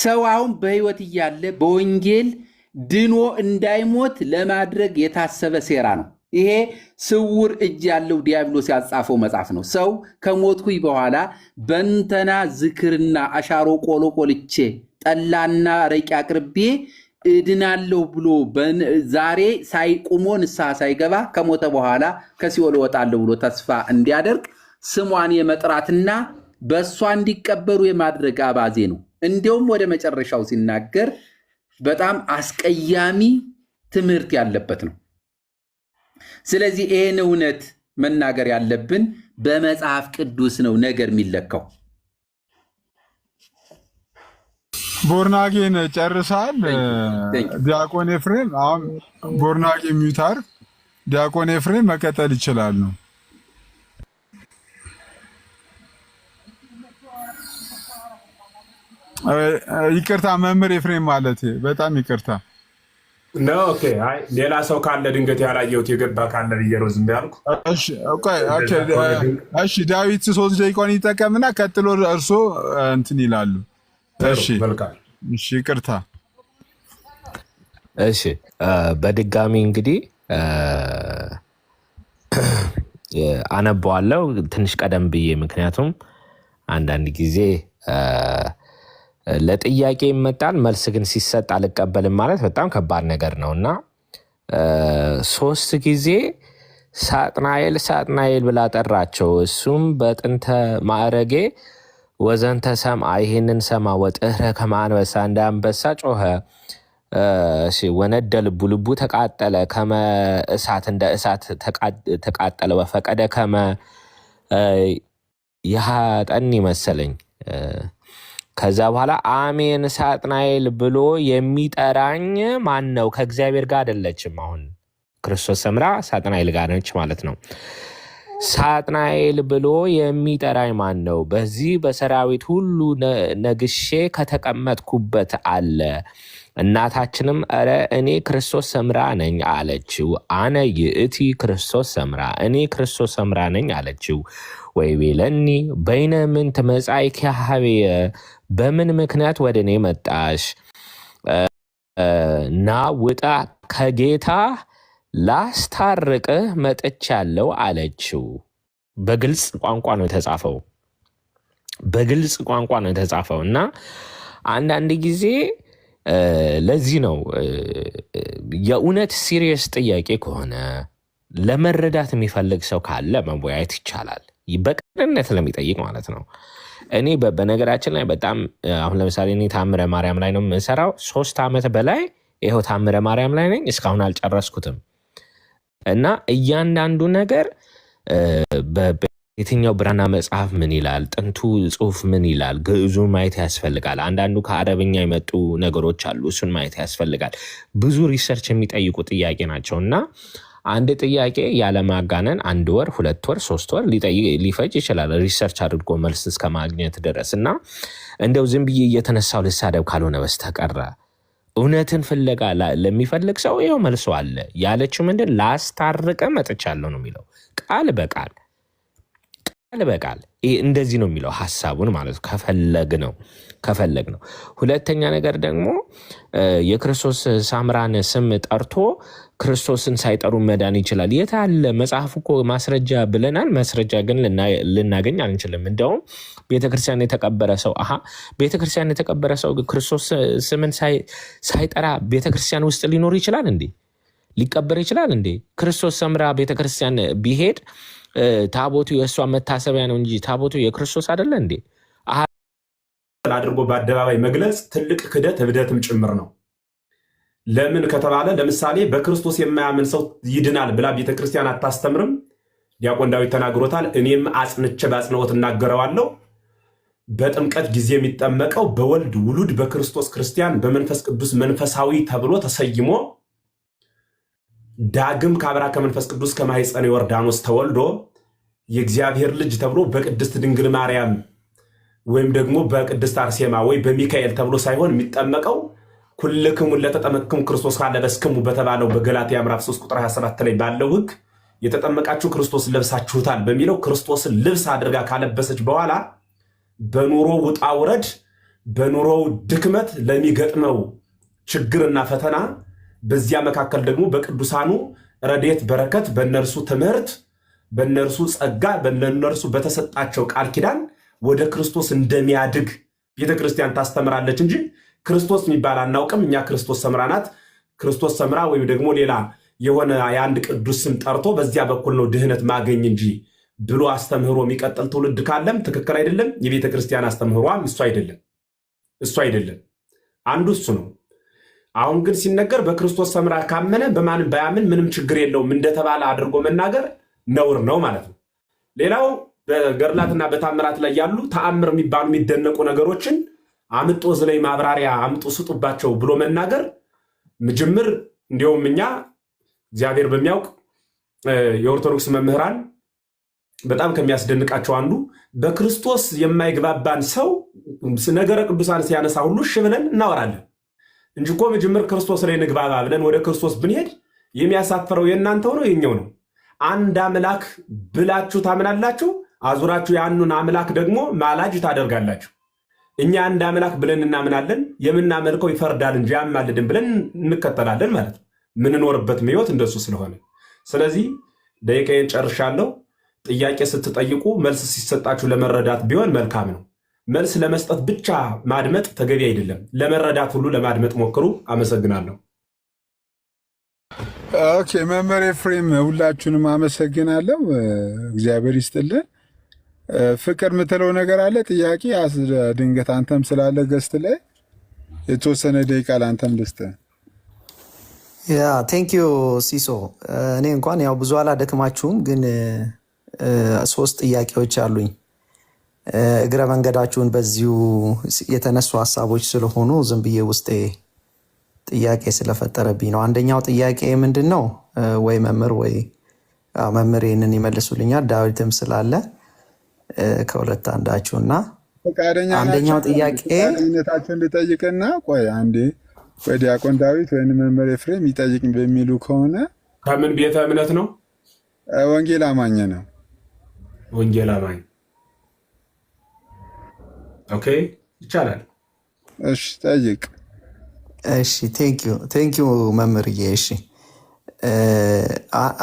ሰው አሁን በሕይወት እያለ በወንጌል ድኖ እንዳይሞት ለማድረግ የታሰበ ሴራ ነው። ይሄ ስውር እጅ ያለው ዲያብሎስ ያጻፈው መጽሐፍ ነው። ሰው ከሞትኩኝ በኋላ በንተና ዝክርና አሻሮ ቆሎ ቆልቼ ጠላና ረቂ አቅርቤ እድናለሁ ብሎ ዛሬ ሳይቁሞ ንስሐ ሳይገባ ከሞተ በኋላ ከሲኦል እወጣለሁ ብሎ ተስፋ እንዲያደርግ ስሟን የመጥራትና በእሷ እንዲቀበሩ የማድረግ አባዜ ነው። እንዲያውም ወደ መጨረሻው ሲናገር በጣም አስቀያሚ ትምህርት ያለበት ነው። ስለዚህ ይህን እውነት መናገር ያለብን በመጽሐፍ ቅዱስ ነው ነገር የሚለካው። ቦርናጌን ጨርሳል። ዲያቆን ኤፍሬም አሁን ቦርናጌ ሚውታር ዲያቆን ኤፍሬም መቀጠል ይችላል ነው። ይቅርታ መምህር ኤፍሬም ማለት በጣም ይቅርታ ነው። ኦኬ አይ ሌላ ሰው ካለ ድንገት ያላየሁት የገባ ካለ ብዬ ነው ዝም ያልኩ። እሺ ዳዊት 3 ደቂቃውን ይጠቀምና ቀጥሎ እርሶ እንትን ይላሉ። እሺ ይቅርታ። እሺ በድጋሚ እንግዲህ አነበዋለሁ ትንሽ ቀደም ብዬ፣ ምክንያቱም አንዳንድ ጊዜ ለጥያቄ ይመጣል መልስ ግን ሲሰጥ አልቀበልም ማለት በጣም ከባድ ነገር ነው እና 3 ጊዜ ሳጥናኤል ሳጥናኤል ብላ ጠራቸው። እሱም በጥንተ ማዕረጌ ወዘንተ ሰምዐ ይህንን ሰማ ወጥህረ ከመ አንበሳ እንደ አንበሳ ጮኸ ወነደ ልቡ ልቡ ተቃጠለ ከመ እሳት እንደ እሳት ተቃጠለ ወፈቀደ ከመ ይሃጠኒ መሰለኝ። ከዛ በኋላ አሜን ሳጥናኤል ብሎ የሚጠራኝ ማን ነው? ከእግዚአብሔር ጋር አይደለችም። አሁን ክርስቶስ ሰምራ ሳጥናኤል ጋር ነች ማለት ነው። ሳጥናኤል ብሎ የሚጠራኝ ማን ነው? በዚህ በሰራዊት ሁሉ ነግሼ ከተቀመጥኩበት አለ። እናታችንም ኧረ እኔ ክርስቶስ ሰምራ ነኝ አለችው። አነ ይእቲ ክርስቶስ ሰምራ፣ እኔ ክርስቶስ ሰምራ ነኝ አለችው። ወይቤለኒ በይነ ምንት መጻእኪ ኀቤየ፣ በምን ምክንያት ወደ እኔ መጣሽ? ና ውጣ ከጌታ ላስታርቅህ መጥቻለሁ አለችው። በግልጽ ቋንቋ ነው የተጻፈው። በግልጽ ቋንቋ ነው የተጻፈው እና አንዳንድ ጊዜ ለዚህ ነው የእውነት ሲሪየስ ጥያቄ ከሆነ ለመረዳት የሚፈልግ ሰው ካለ መወያየት ይቻላል። በቅንነት ለሚጠይቅ ማለት ነው። እኔ በነገራችን ላይ በጣም አሁን ለምሳሌ እኔ ታምረ ማርያም ላይ ነው የምንሰራው። 3 ዓመት በላይ ይኸው ታምረ ማርያም ላይ ነኝ። እስካሁን አልጨረስኩትም እና እያንዳንዱ ነገር የትኛው ብራና መጽሐፍ ምን ይላል፣ ጥንቱ ጽሁፍ ምን ይላል፣ ግዕዙን ማየት ያስፈልጋል። አንዳንዱ ከአረብኛ የመጡ ነገሮች አሉ፣ እሱን ማየት ያስፈልጋል። ብዙ ሪሰርች የሚጠይቁ ጥያቄ ናቸው እና አንድ ጥያቄ ያለማጋነን 1 ወር 2 ወር 3 ወር ሊፈጅ ይችላል ሪሰርች አድርጎ መልስ እስከ ማግኘት ድረስ እና እንደው ዝም ብዬ እየተነሳው ልሳደብ ካልሆነ በስተቀረ እውነትን ፍለጋ ለሚፈልግ ሰው ይኸው መልሶ አለ። ያለችው ምንድን ላስታርቀ መጥቻለሁ ነው የሚለው ቃል በቃል በቃል እንደዚህ ነው የሚለው ሐሳቡን ማለት ከፈለግ ነው። ሁለተኛ ነገር ደግሞ የክርስቶስ ሳምራን ስም ጠርቶ ክርስቶስን ሳይጠሩ መዳን ይችላል። የት አለ? መጽሐፍ እኮ ማስረጃ ብለናል። ማስረጃ ግን ልናገኝ አንችልም። እንደውም ቤተክርስቲያን የተቀበረ ሰው ቤተክርስቲያን የተቀበረ ሰው ክርስቶስ ስምን ሳይጠራ ቤተክርስቲያን ውስጥ ሊኖር ይችላል እንዴ? ሊቀበር ይችላል እንዴ? ክርስቶስ ሰምራ ቤተክርስቲያን ቢሄድ ታቦቱ የእሷ መታሰቢያ ነው እንጂ ታቦቱ የክርስቶስ አይደለ እንዴ? አድርጎ በአደባባይ መግለጽ ትልቅ ክደት እብደትም ጭምር ነው። ለምን ከተባለ ለምሳሌ በክርስቶስ የማያምን ሰው ይድናል ብላ ቤተክርስቲያን አታስተምርም። ዲያቆን ዳዊት ተናግሮታል። እኔም አጽንቼ በአጽንኦት እናገረዋለሁ። በጥምቀት ጊዜ የሚጠመቀው በወልድ ውሉድ በክርስቶስ ክርስቲያን በመንፈስ ቅዱስ መንፈሳዊ ተብሎ ተሰይሞ ዳግም ከአብራ ከመንፈስ ቅዱስ ከማኅፀነ ዮርዳኖስ ተወልዶ የእግዚአብሔር ልጅ ተብሎ በቅድስት ድንግል ማርያም ወይም ደግሞ በቅድስት አርሴማ ወይ በሚካኤል ተብሎ ሳይሆን የሚጠመቀው ኩልክሙ ለተጠመቅክሙ ክርስቶስ ካለበስክሙ በተባለው በገላትያ ምዕራፍ 3 ቁጥር 27 ላይ ባለው ሕግ የተጠመቃችሁ ክርስቶስ ለብሳችሁታል በሚለው ክርስቶስን ልብስ አድርጋ ካለበሰች በኋላ በኑሮ ውጣ ውረድ በኑሮው ድክመት ለሚገጥመው ችግርና ፈተና በዚያ መካከል ደግሞ በቅዱሳኑ ረድኤት በረከት በእነርሱ ትምህርት በእነርሱ ጸጋ በእነርሱ በተሰጣቸው ቃል ኪዳን ወደ ክርስቶስ እንደሚያድግ ቤተክርስቲያን ታስተምራለች እንጂ ክርስቶስ የሚባል አናውቅም። እኛ ክርስቶስ ሰምራ ናት፣ ክርስቶስ ሰምራ ወይም ደግሞ ሌላ የሆነ የአንድ ቅዱስ ስም ጠርቶ በዚያ በኩል ነው ድህነት ማገኝ እንጂ ብሎ አስተምህሮ የሚቀጥል ትውልድ ካለም ትክክል አይደለም። የቤተክርስቲያን አስተምህሯም እሱ አይደለም። አንዱ እሱ ነው። አሁን ግን ሲነገር በክርስቶስ ሰምራ ካመነ በማንም ባያምን ምንም ችግር የለውም እንደተባለ አድርጎ መናገር ነውር ነው ማለት ነው። ሌላው በገድላትና በታምራት ላይ ያሉ ተአምር የሚባሉ የሚደነቁ ነገሮችን አምጦ ዝላይ ማብራሪያ አምጦ ስጡባቸው ብሎ መናገር ምጅምር እንዲሁም እኛ እግዚአብሔር በሚያውቅ የኦርቶዶክስ መምህራን በጣም ከሚያስደንቃቸው አንዱ በክርስቶስ የማይግባባን ሰው ነገረ ቅዱሳን ሲያነሳ ሁሉ እሺ ብለን እናወራለን እንጂ እኮ ምጅምር ክርስቶስ ላይ ንግባባ ብለን ወደ ክርስቶስ ብንሄድ የሚያሳፍረው የእናንተው ነው የኛው ነው። አንድ አምላክ ብላችሁ ታምናላችሁ፣ አዙራችሁ ያኑን አምላክ ደግሞ ማላጅ ታደርጋላችሁ። እኛ አንድ አምላክ ብለን እናምናለን፣ የምናመልከው ይፈርዳል እንጂ ያማልድን ብለን እንከተላለን ማለት ነው። ምንኖርበት ሕይወት እንደሱ ስለሆነ፣ ስለዚህ ደቂቃዬን ጨርሻለሁ። ጥያቄ ስትጠይቁ መልስ ሲሰጣችሁ ለመረዳት ቢሆን መልካም ነው። መልስ ለመስጠት ብቻ ማድመጥ ተገቢ አይደለም። ለመረዳት ሁሉ ለማድመጥ ሞክሩ። አመሰግናለሁ። ኦኬ መምህር ኤፍሬም ሁላችሁንም አመሰግናለሁ። እግዚአብሔር ይስጥልን። ፍቅር የምትለው ነገር አለ ጥያቄ ድንገት አንተም ስላለ ገስት ላይ የተወሰነ ደቂቃ ለአንተም ልስጥ። ያ ቴንክ ዩ ሲሶ። እኔ እንኳን ያው ብዙ አላደክማችሁም፣ ግን 3 ጥያቄዎች አሉኝ። እግረ መንገዳችሁን በዚሁ የተነሱ ሀሳቦች ስለሆኑ ዝም ብዬ ውስጤ ጥያቄ ስለፈጠረብኝ ነው። አንደኛው ጥያቄ ምንድን ነው? ወይ መምህር ይህንን ይመልሱልኛል፣ ዳዊትም ስላለ ከሁለት አንዳችሁ እና ፈቃደኛ አንደኛው ጥያቄ ፈቃደኝነታችሁን ልጠይቅና ቆይ አንዴ ዲያቆን ዳዊት ወይም መምህር ኤፍሬም ይጠይቅ በሚሉ ከሆነ ከምን ቤተ እምነት ነው? ወንጌል አማኝ ነው። ወንጌል አማኝ ኦኬ፣ ይቻላል። እሺ ጠይቅ። እሺ ቴንክ ዩ መምህርዬ። እሺ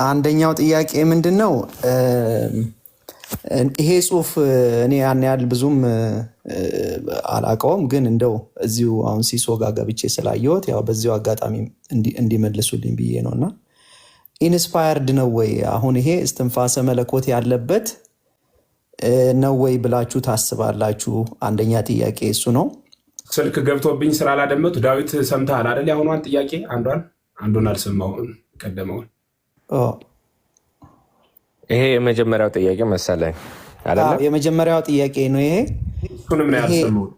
አንደኛው ጥያቄ ምንድን ነው? ይሄ ጽሁፍ እኔ ያን ያህል ብዙም አላውቀውም፣ ግን እንደው እዚሁ አሁን ሲሶ ጋር ገብቼ ስላየሁት ያው በዚሁ አጋጣሚ እንዲመልሱልኝ ብዬ ነው። እና ኢንስፓየርድ ነው ወይ አሁን ይሄ እስትንፋሰ መለኮት ያለበት ነው ወይ ብላችሁ ታስባላችሁ? አንደኛ ጥያቄ እሱ ነው። ስልክ ገብቶብኝ ስላላደመጡ ዳዊት ሰምተሃል አይደል? ያሁኗን ጥያቄ አንዱን አልሰማሁም፣ ቀደመውን። ይሄ የመጀመሪያው ጥያቄ መሰለኝ አይደለ? የመጀመሪያው ጥያቄ ነው ይሄ። እሱንም ነው ያልሰማሁት።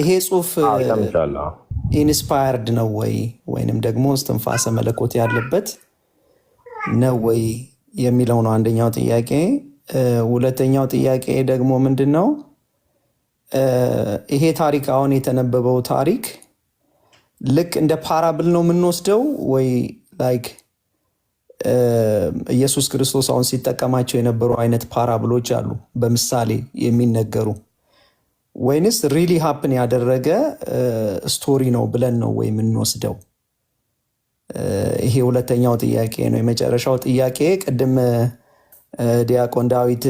ይሄ ጽሁፍ ኢንስፓየርድ ነው ወይ ወይንም ደግሞ እስትንፋሰ መለኮት ያለበት ነው ወይ የሚለው ነው አንደኛው ጥያቄ። ሁለተኛው ጥያቄ ደግሞ ምንድን ነው? ይሄ ታሪክ አሁን የተነበበው ታሪክ ልክ እንደ ፓራብል ነው የምንወስደው ወይ ላይክ ኢየሱስ ክርስቶስ አሁን ሲጠቀማቸው የነበሩ አይነት ፓራብሎች አሉ በምሳሌ የሚነገሩ፣ ወይንስ ሪሊ ሀፕን ያደረገ ስቶሪ ነው ብለን ነው ወይ የምንወስደው? ይሄ ሁለተኛው ጥያቄ ነው። የመጨረሻው ጥያቄ ቅድም ዲያቆን ዳዊት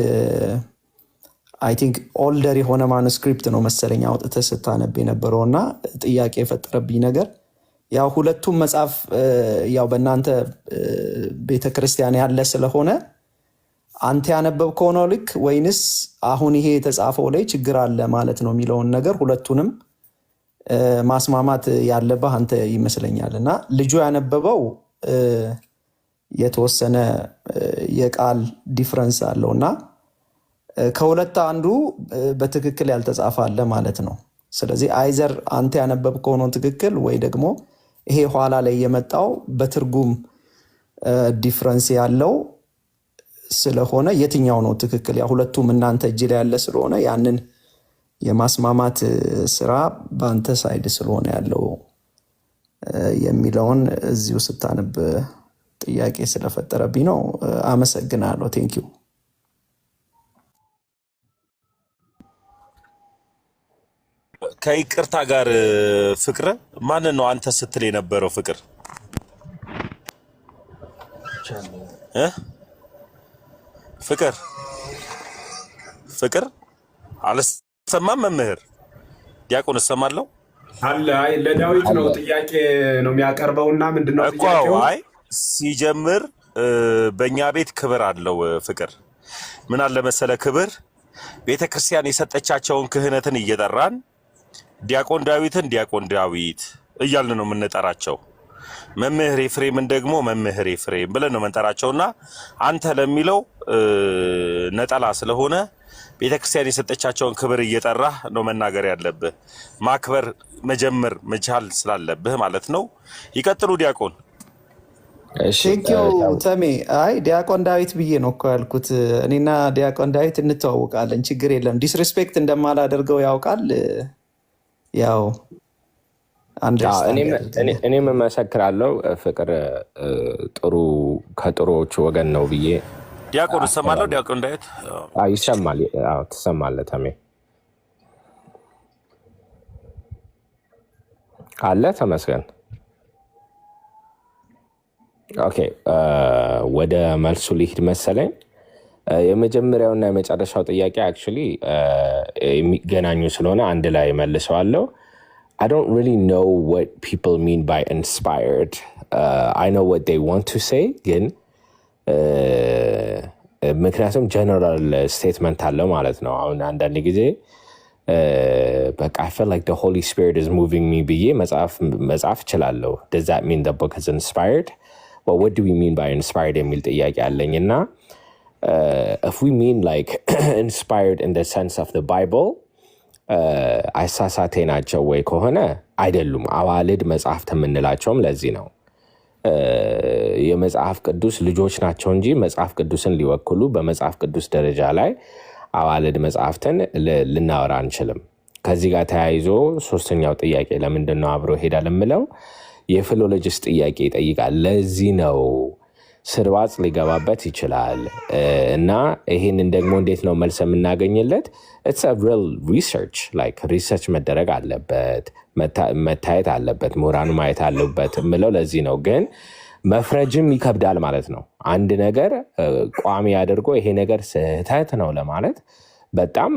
አይ ቲንክ ኦልደር የሆነ ማኑስክሪፕት ነው መሰለኝ አውጥተህ ስታነብ የነበረው እና ጥያቄ የፈጠረብኝ ነገር ያው ሁለቱም መጽሐፍ ያው በእናንተ ቤተክርስቲያን ያለ ስለሆነ አንተ ያነበብከው ነው ልክ ወይንስ አሁን ይሄ የተጻፈው ላይ ችግር አለ ማለት ነው የሚለውን ነገር ሁለቱንም ማስማማት ያለብህ አንተ ይመስለኛል። እና ልጁ ያነበበው የተወሰነ የቃል ዲፍረንስ አለው እና ከሁለት አንዱ በትክክል ያልተጻፈ አለ ማለት ነው። ስለዚህ አይዘር አንተ ያነበብከው ነው ትክክል ወይ ደግሞ ይሄ ኋላ ላይ የመጣው በትርጉም ዲፍረንስ ያለው ስለሆነ የትኛው ነው ትክክል? ያ ሁለቱም እናንተ እጅ ላይ ያለ ስለሆነ ያንን የማስማማት ስራ በአንተ ሳይድ ስለሆነ ያለው የሚለውን እዚሁ ስታነብ ጥያቄ ስለፈጠረብኝ ነው። አመሰግናለሁ። ቴንክ ዩ። ከይቅርታ ጋር ፍቅር ማንን ነው አንተ ስትል የነበረው? ፍቅር አልሰማም። መምህር ዲያቆን እሰማለሁ አለ። አይ ለዳዊት ነው ጥያቄ ነው የሚያቀርበውና ምንድነው እኮ አይ ሲጀምር በእኛ ቤት ክብር አለው። ፍቅር ምን አለ መሰለ፣ ክብር ቤተክርስቲያን የሰጠቻቸውን ክህነትን እየጠራን ዲያቆን ዳዊትን ዲያቆን ዳዊት እያልን ነው የምንጠራቸው። መምህር ኤፍሬምን ደግሞ መምህር ኤፍሬም ብለን ነው የምንጠራቸውና አንተ ለሚለው ነጠላ ስለሆነ ቤተክርስቲያን የሰጠቻቸውን ክብር እየጠራህ ነው መናገር ያለብህ። ማክበር መጀመር መቻል ስላለብህ ማለት ነው። ይቀጥሉ ዲያቆን። ቴንኪው ተሜ። አይ ዲያቆን ዳዊት ብዬ ነው እኮ ያልኩት። እኔና ዲያቆን ዳዊት እንተዋወቃለን፣ ችግር የለም። ዲስሪስፔክት እንደማላደርገው ያውቃል። ያው እኔም እመሰክራለሁ ፍቅር ጥሩ ከጥሩዎቹ ወገን ነው ብዬ። ዲያቆን እሰማለሁ። ዲያቆን ዳዊት ይሰማል። ትሰማለህ ተሜ አለ። ተመስገን። ኦኬ ወደ መልሱ ሊሄድ መሰለኝ። የመጀመሪያውና የመጨረሻው ጥያቄ አክቹዋሊ የሚገናኙ ስለሆነ አንድ ላይ መልሰዋለሁ። I don't really know what people mean by inspired. I know what they want to say, ግን ምክንያቱም ጀነራል ስቴትመንት አለው ማለት ነው። አሁን አንዳንድ ጊዜ በቃ I feel like the Holy Spirit is moving me ብዬ መጽሐፍ እችላለሁ። Does that mean the book is inspired? Well, what do we mean by inspired የሚል ጥያቄ አለኝ እና if we mean like inspired in the sense of the Bible አሳሳቴ ናቸው ወይ ከሆነ አይደሉም። አዋልድ መጽሐፍት የምንላቸውም ለዚህ ነው። የመጽሐፍ ቅዱስ ልጆች ናቸው እንጂ መጽሐፍ ቅዱስን ሊወክሉ በመጽሐፍ ቅዱስ ደረጃ ላይ አዋልድ መጽሐፍትን ልናወራ አንችልም። ከዚህ ጋር ተያይዞ ሶስተኛው ጥያቄ ለምንድን ነው አብሮ ሄዳል የምለው የፊሎሎጂስት ጥያቄ ይጠይቃል። ለዚህ ነው ስርዋጽ ሊገባበት ይችላል እና ይህንን ደግሞ እንዴት ነው መልስ የምናገኝለት? It's a real research, like research መደረግ አለበት፣ መታየት አለበት፣ ምሁራኑ ማየት አለበት የምለው ለዚህ ነው። ግን መፍረጅም ይከብዳል ማለት ነው። አንድ ነገር ቋሚ አድርጎ ይሄ ነገር ስህተት ነው ለማለት በጣም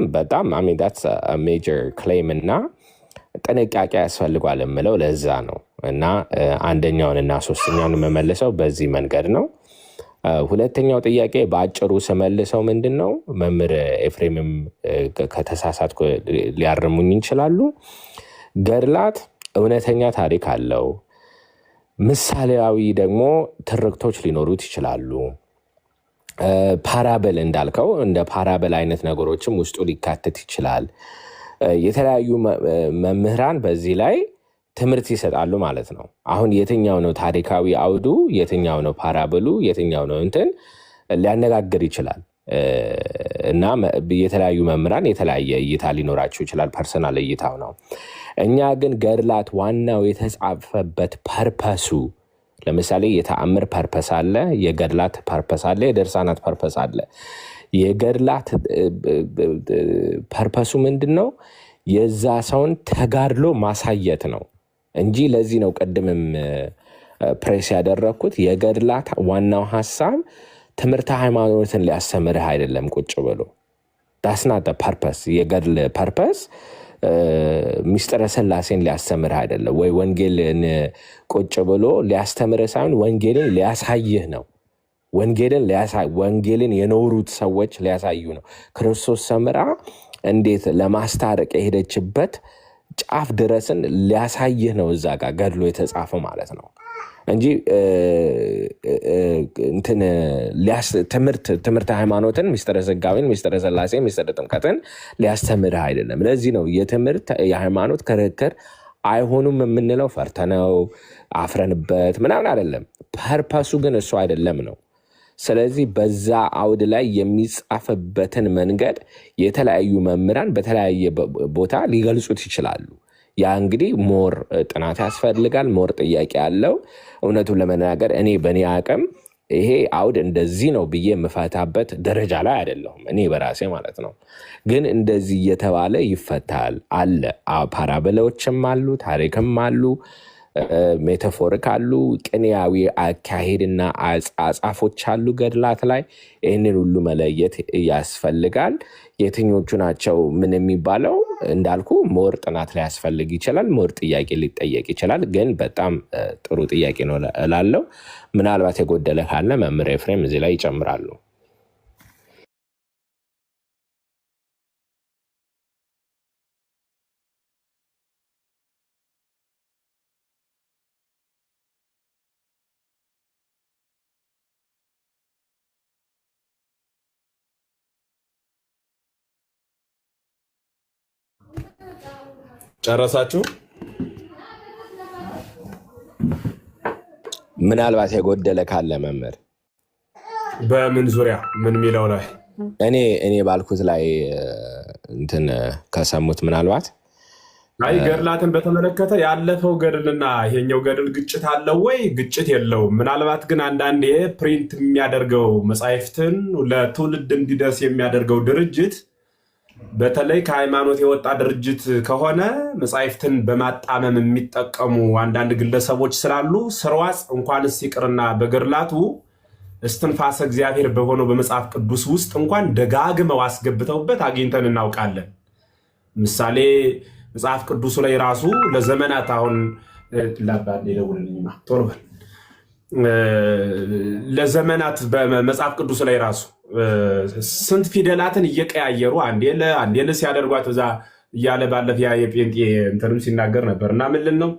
I mean that's a major claim እና ጥንቃቄ ያስፈልጓል የምለው ለዛ ነው። እና አንደኛውንና ሶስተኛውን መመልሰው በዚህ መንገድ ነው። ሁለተኛው ጥያቄ በአጭሩ ስመልሰው ምንድን ነው መምህር ኤፍሬምም ከተሳሳትኩ ሊያርሙኝ ይችላሉ። ገድላት እውነተኛ ታሪክ አለው። ምሳሌያዊ ደግሞ ትርክቶች ሊኖሩት ይችላሉ። ፓራበል እንዳልከው እንደ ፓራበል አይነት ነገሮችም ውስጡ ሊካተት ይችላል። የተለያዩ መምህራን በዚህ ላይ ትምህርት ይሰጣሉ ማለት ነው። አሁን የትኛው ነው ታሪካዊ አውዱ፣ የትኛው ነው ፓራበሉ፣ የትኛው ነው እንትን ሊያነጋግር ይችላል እና የተለያዩ መምህራን የተለያየ እይታ ሊኖራቸው ይችላል። ፐርሰናል እይታው ነው። እኛ ግን ገድላት ዋናው የተጻፈበት ፐርፐሱ፣ ለምሳሌ የተአምር ፐርፐስ አለ፣ የገድላት ፐርፐስ አለ፣ የድርሳናት ፐርፐስ አለ። የገድላት ፐርፐሱ ምንድን ነው? የዛ ሰውን ተጋድሎ ማሳየት ነው እንጂ ለዚህ ነው ቅድምም ፕሬስ ያደረግኩት የገድላት ዋናው ሀሳብ ትምህርተ ሃይማኖትን ሊያስተምርህ አይደለም። ቁጭ ብሎ ዳስናት ፐርፐስ የገድል ፐርፐስ ሚስጥረ ሥላሴን ሊያስተምርህ አይደለም፣ ወይ ወንጌልን ቁጭ ብሎ ሊያስተምርህ ሳይሆን ወንጌልን ሊያሳይህ ነው። ወንጌልን የኖሩት ሰዎች ሊያሳዩ ነው። ክርስቶስ ሰምራ እንዴት ለማስታረቅ የሄደችበት ጫፍ ድረስን ሊያሳይህ ነው እዛ ጋር ገድሎ የተጻፈ ማለት ነው እንጂ ትምህርተ ሃይማኖትን፣ ሚስጥረ ሥጋዌን፣ ሚስጥረ ሥላሴን፣ ሚስጥረ ጥምቀትን ሊያስተምርህ አይደለም። ለዚህ ነው የትምህርት የሃይማኖት ክርክር አይሆኑም የምንለው ፈርተነው አፍረንበት ምናምን አይደለም። ፐርፐሱ ግን እሱ አይደለም ነው። ስለዚህ በዛ አውድ ላይ የሚጻፍበትን መንገድ የተለያዩ መምህራን በተለያየ ቦታ ሊገልጹት ይችላሉ። ያ እንግዲህ ሞር ጥናት ያስፈልጋል፣ ሞር ጥያቄ ያለው። እውነቱን ለመናገር እኔ በእኔ አቅም ይሄ አውድ እንደዚህ ነው ብዬ የምፈታበት ደረጃ ላይ አይደለሁም እኔ በራሴ ማለት ነው። ግን እንደዚህ እየተባለ ይፈታል አለ። ፓራበሎችም አሉ፣ ታሪክም አሉ፣ ሜታፎሪክ አሉ፣ ቅኔያዊ አካሄድና አጻፎች አሉ ገድላት ላይ። ይህንን ሁሉ መለየት ያስፈልጋል። የትኞቹ ናቸው ምን የሚባለው እንዳልኩ ሞር ጥናት ላይ ያስፈልግ ይችላል፣ ሞር ጥያቄ ሊጠየቅ ይችላል። ግን በጣም ጥሩ ጥያቄ ነው እላለሁ። ምናልባት የጎደለ ካለ መምህር ኤፍሬም እዚህ ላይ ይጨምራሉ። ጨረሳችሁ? ምናልባት የጎደለ ካለ መምህር በምን ዙሪያ ምን የሚለው ላይ እኔ ባልኩት ላይ እንትን ከሰሙት ምናልባት አይ ገድላትን በተመለከተ ያለፈው ገድልና ይሄኛው ገድል ግጭት አለው ወይ? ግጭት የለውም። ምናልባት ግን አንዳንዴ ፕሪንት የሚያደርገው መጻሕፍትን ለትውልድ እንዲደርስ የሚያደርገው ድርጅት በተለይ ከሃይማኖት የወጣ ድርጅት ከሆነ መጻሕፍትን በማጣመም የሚጠቀሙ አንዳንድ ግለሰቦች ስላሉ ስርዋጽ እንኳንስ ይቅርና በገድላቱ እስትንፋሰ እግዚአብሔር በሆነው በመጽሐፍ ቅዱስ ውስጥ እንኳን ደጋግመው አስገብተውበት አግኝተን እናውቃለን። ምሳሌ መጽሐፍ ቅዱሱ ላይ ራሱ ለዘመናት አሁን ለዘመናት በመጽሐፍ ቅዱስ ላይ ራሱ ስንት ፊደላትን እየቀያየሩ አንዴ ለ ሲያደርጓት እዛ እያለ ባለፈ ያ የጴንጤ እንትንም ሲናገር ነበር። እና ምን ነው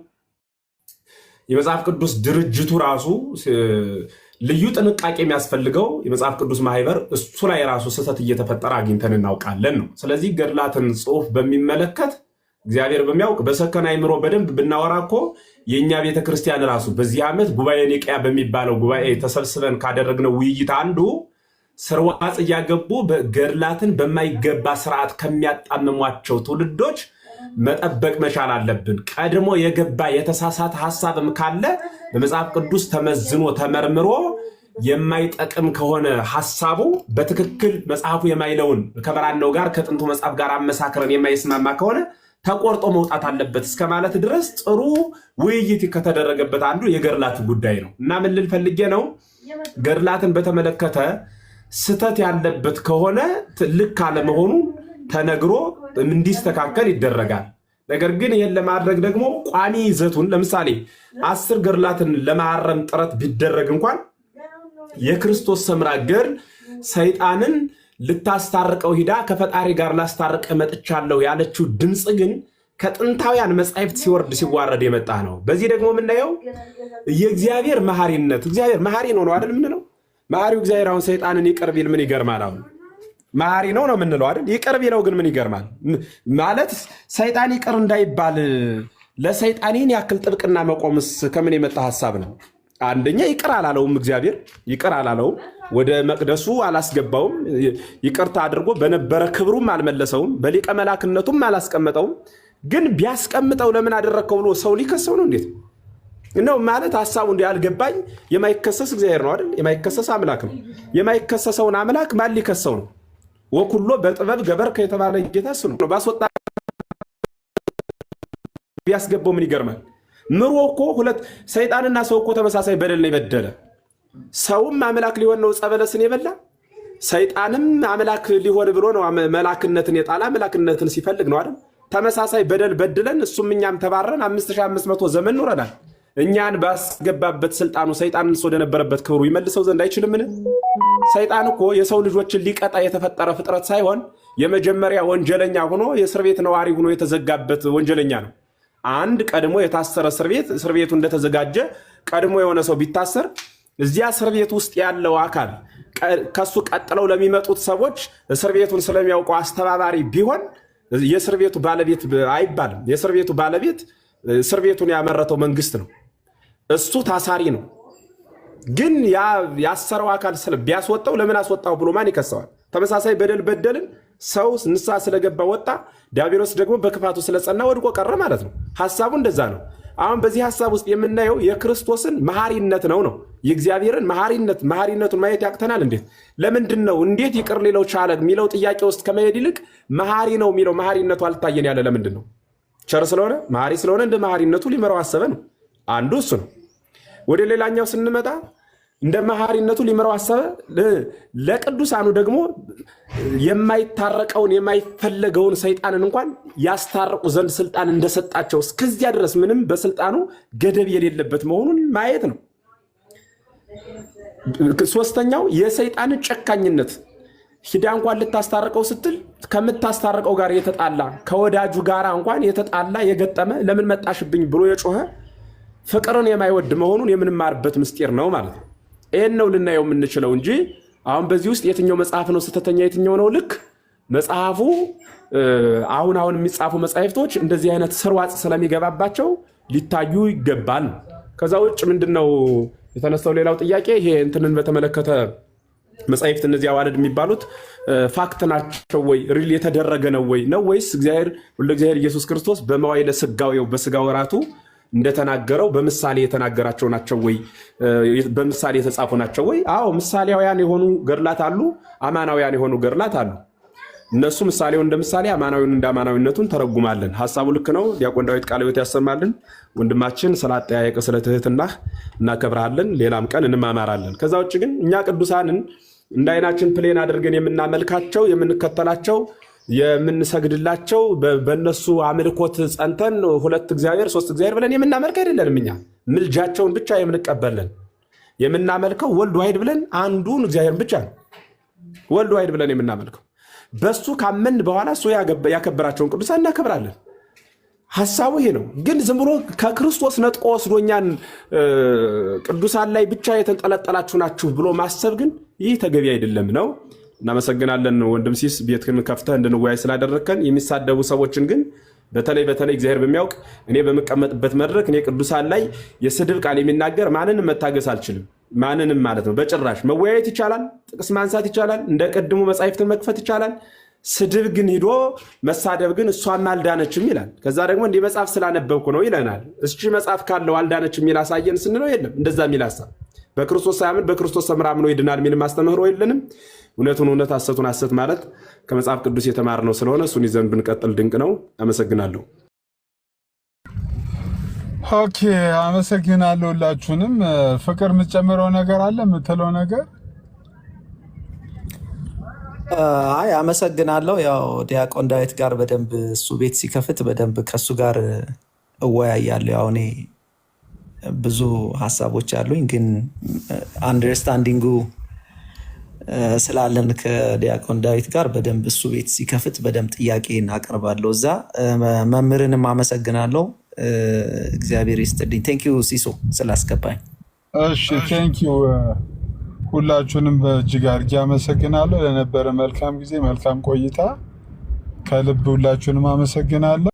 የመጽሐፍ ቅዱስ ድርጅቱ ራሱ ልዩ ጥንቃቄ የሚያስፈልገው የመጽሐፍ ቅዱስ ማህበር እሱ ላይ ራሱ ስህተት እየተፈጠረ አግኝተን እናውቃለን ነው። ስለዚህ ገድላትን ጽሑፍ በሚመለከት እግዚአብሔር በሚያውቅ በሰከነ አእምሮ በደንብ ብናወራ እኮ የእኛ ቤተክርስቲያን ራሱ በዚህ ዓመት ጉባኤ ኒቅያ በሚባለው ጉባኤ ተሰብስበን ካደረግነው ውይይት አንዱ ስርዋጽ እያገቡ ገድላትን በማይገባ ስርዓት ከሚያጣምሟቸው ትውልዶች መጠበቅ መቻል አለብን። ቀድሞ የገባ የተሳሳተ ሐሳብም ካለ በመጽሐፍ ቅዱስ ተመዝኖ ተመርምሮ የማይጠቅም ከሆነ ሐሳቡ በትክክል መጽሐፉ የማይለውን ከበራናው ጋር ከጥንቱ መጽሐፍ ጋር አመሳክረን የማይስማማ ከሆነ ተቆርጦ መውጣት አለበት እስከ ማለት ድረስ ጥሩ ውይይት ከተደረገበት አንዱ የገድላት ጉዳይ ነው። እና ምን ልል ፈልጌ ነው፣ ገድላትን በተመለከተ ስተት ያለበት ከሆነ ልክ አለመሆኑ ተነግሮ እንዲስተካከል ይደረጋል። ነገር ግን ይህን ለማድረግ ደግሞ ቋሚ ይዘቱን ለምሳሌ 10 ገድላትን ለማረም ጥረት ቢደረግ እንኳን የክርስቶስ ሰምራ ገድል ሰይጣንን ልታስታርቀው ሂዳ ከፈጣሪ ጋር ላስታርቅ መጥቻለሁ ያለችው ድምፅ ግን ከጥንታውያን መጻሕፍት ሲወርድ ሲዋረድ የመጣ ነው። በዚህ ደግሞ የምናየው የእግዚአብሔር መሐሪነት፣ እግዚአብሔር መሐሪ ነው አይደል? ምንለው መሐሪው እግዚአብሔር አሁን ሰይጣንን ይቅር ቢል ምን ይገርማል? አሁን መሐሪ ነው የምንለው አይደል? ይቅር ቢለው ግን ምን ይገርማል? ማለት ሰይጣን ይቅር እንዳይባል ለሰይጣኔን ያክል ጥብቅና መቆምስ ከምን የመጣ ሐሳብ ነው? አንደኛ ይቅር አላለውም፣ እግዚአብሔር ይቅር አላለውም፣ ወደ መቅደሱ አላስገባውም፣ ይቅርታ አድርጎ በነበረ ክብሩም አልመለሰውም፣ በሊቀ መላክነቱም አላስቀመጠውም። ግን ቢያስቀምጠው ለምን አደረግከው ብሎ ሰው ሊከሰው ነው? እንዴት ነው ማለት ሐሳቡ እንዲህ አልገባኝ። የማይከሰስ እግዚአብሔር ነው አይደል? የማይከሰስ አምላክ ነው። የማይከሰሰውን አምላክ ማን ሊከሰው ነው? ወኩሎ በጥበብ ገበርከ የተባለ ጌታ እሱ ነው። ባስወጣ ቢያስገባው ምን ይገርማል? ምሮ እኮ ሁለት ሰይጣንና ሰው እኮ ተመሳሳይ በደል ነው የበደለ። ሰውም አምላክ ሊሆን ነው ዕፀ በለስን የበላ፣ ሰይጣንም አምላክ ሊሆን ብሎ ነው መላክነትን የጣላ፣ መላክነትን ሲፈልግ ነው አይደል? ተመሳሳይ በደል በድለን እሱም እኛም ተባረን 5500 ዘመን ኖረናል። እኛን ባስገባበት ስልጣኑ ሰይጣንን ወደ ነበረበት ክብሩ ይመልሰው ዘንድ አይችልምን? ሰይጣን እኮ የሰው ልጆችን ሊቀጣ የተፈጠረ ፍጥረት ሳይሆን የመጀመሪያ ወንጀለኛ ሆኖ የእስር ቤት ነዋሪ ሆኖ የተዘጋበት ወንጀለኛ ነው። አንድ ቀድሞ የታሰረ እስር ቤቱ እንደተዘጋጀ ቀድሞ የሆነ ሰው ቢታሰር እዚያ እስር ቤት ውስጥ ያለው አካል ከሱ ቀጥለው ለሚመጡት ሰዎች እስር ቤቱን ስለሚያውቀው አስተባባሪ ቢሆን የእስር ቤቱ ባለቤት አይባልም። የእስር ቤቱ ባለቤት እስር ቤቱን ያመረተው መንግስት ነው። እሱ ታሳሪ ነው። ግን ያሰረው አካል ቢያስወጣው ለምን አስወጣው ብሎ ማን ይከሰዋል? ተመሳሳይ በደል በደልን ሰው ንስሐ ስለገባ ወጣ፣ ዲያብሎስ ደግሞ በክፋቱ ስለጸና ወድቆ ቀረ ማለት ነው። ሐሳቡ እንደዛ ነው። አሁን በዚህ ሐሳብ ውስጥ የምናየው የክርስቶስን መሐሪነት ነው። የእግዚአብሔርን መሐሪነቱን ማየት ያቅተናል። እንዴት ለምንድን ነው እንዴት ይቅር ሊለው ቻለ የሚለው ጥያቄ ውስጥ ከመሄድ ይልቅ መሐሪ ነው የሚለው መሐሪነቱ አልታየን ያለ ለምንድን ነው? ቸር ስለሆነ መሐሪ ስለሆነ እንደ መሐሪነቱ ሊመራው አሰበ ነው። አንዱ እሱ ነው። ወደ ሌላኛው ስንመጣ እንደ መሐሪነቱ ሊመራው አሰበ። ለቅዱሳኑ ደግሞ የማይታረቀውን የማይፈለገውን ሰይጣንን እንኳን ያስታርቁ ዘንድ ስልጣን እንደሰጣቸው እስከዚያ ድረስ ምንም በስልጣኑ ገደብ የሌለበት መሆኑን ማየት ነው። ሶስተኛው የሰይጣንን ጨካኝነት ሂዳ እንኳን ልታስታርቀው ስትል ከምታስታርቀው ጋር የተጣላ ከወዳጁ ጋር እንኳን የተጣላ የገጠመ ለምን መጣሽብኝ ብሎ የጮኸ ፍቅርን የማይወድ መሆኑን የምንማርበት ምስጢር ነው ማለት ነው። ይህን ነው ልናየው የምንችለው እንጂ አሁን በዚህ ውስጥ የትኛው መጽሐፍ ነው ስተተኛ የትኛው ነው ልክ? መጽሐፉ አሁን የሚጻፉ መጽሐፍቶች እንደዚህ አይነት ስርዋጽ ስለሚገባባቸው ሊታዩ ይገባል። ከዛ ውጭ ምንድነው የተነሳው ሌላው ጥያቄ ይሄ እንትንን በተመለከተ መጽሐፍት እነዚህ አዋልድ የሚባሉት ፋክት ናቸው ወይ? ሪል የተደረገ ነው ወይ ነው ወይስ እግዚአብሔር ወልደ እግዚአብሔር ኢየሱስ ክርስቶስ በመዋዕለ ሥጋዌው በሥጋ ወራቱ እንደተናገረው በምሳሌ የተናገራቸው ናቸው ወይ? በምሳሌ የተጻፉ ናቸው ወይ? አዎ ምሳሌያውያን የሆኑ ገድላት አሉ፣ አማናውያን የሆኑ ገድላት አሉ። እነሱ ምሳሌውን እንደ ምሳሌ አማናዊውን እንደ አማናዊነቱን ተረጉማለን። ሐሳቡ ልክ ነው። ዲያቆን ዳዊት ቃለ ሕይወት ያሰማልን። ወንድማችን ስለ አጠያየቅ ስለ ትህትናህ እናከብርሃለን። ሌላም ቀን እንማማራለን። ከዛ ውጭ ግን እኛ ቅዱሳንን እንደ አይናችን ፕሌን አድርገን የምናመልካቸው የምንከተላቸው የምንሰግድላቸው በእነሱ አምልኮት ጸንተን ሁለት እግዚአብሔር ሶስት እግዚአብሔር ብለን የምናመልክ አይደለንም። እኛ ምልጃቸውን ብቻ የምንቀበልን የምናመልከው ወልድ ዋሕድ ብለን አንዱን እግዚአብሔርን ብቻ ነው። ወልድ ዋሕድ ብለን የምናመልከው። በሱ ካመን በኋላ እሱ ያከበራቸውን ቅዱሳን እናከብራለን። ሐሳቡ ይሄ ነው። ግን ዝም ብሎ ከክርስቶስ ነጥቆ ወስዶኛን ቅዱሳን ላይ ብቻ የተንጠለጠላችሁ ናችሁ ብሎ ማሰብ ግን ይህ ተገቢ አይደለም ነው። እናመሰግናለን ወንድም ሲስ ቤትህን ከፍተህ እንድንወያይ ስላደረግከን። የሚሳደቡ ሰዎችን ግን በተለይ እግዚአብሔር በሚያውቅ እኔ በመቀመጥበት መድረክ እኔ ቅዱሳን ላይ የስድብ ቃል የሚናገር ማንንም መታገስ አልችልም። ማንንም ማለት ነው በጭራሽ። መወያየት ይቻላል፣ ጥቅስ ማንሳት ይቻላል፣ እንደ ቀድሞ መጻሕፍትን መክፈት ይቻላል። ስድብ ግን ሂዶ መሳደብ ግን እሷም አልዳነችም ይላል። ከዛ ደግሞ እንዲህ መጽሐፍ ስላነበብኩ ነው ይለናል። እሺ መጽሐፍ ካለው አልዳነችም የሚል አሳየን ስንለው የለም እንደዛ የሚል ሀሳብ። በክርስቶስ ሳያምን በክርስቶስ ሰምራ አምኖ ይድናል የሚል ማስተምህሮ የለንም። እውነቱን እውነት ሐሰቱን ሐሰት ማለት ከመጽሐፍ ቅዱስ የተማርነው ስለሆነ እሱን ይዘን ብንቀጥል ድንቅ ነው። አመሰግናለሁ። ኦኬ፣ አመሰግናለሁ ሁላችሁንም። ፍቅር የምትጨምረው ነገር አለ የምትለው ነገር? አይ አመሰግናለሁ። ያው ዲያቆን ዳዊት ጋር በደንብ እሱ ቤት ሲከፍት በደንብ ከሱ ጋር እወያያለሁ። ያው እኔ ብዙ ሀሳቦች አሉኝ፣ ግን አንደርስታንዲንጉ ስላለን ከዲያቆን ዳዊት ጋር በደንብ እሱ ቤት ሲከፍት በደንብ ጥያቄን አቀርባለሁ እዛ። መምህርንም አመሰግናለሁ። እግዚአብሔር ይስጥልኝ። ቴንኪዩ ሲሶ ስላስገባኝ። እሺ ቴንኪዩ። ሁላችሁንም በእጅግ አድርጌ አመሰግናለሁ። ለነበረ መልካም ጊዜ መልካም ቆይታ ከልብ ሁላችሁንም አመሰግናለሁ።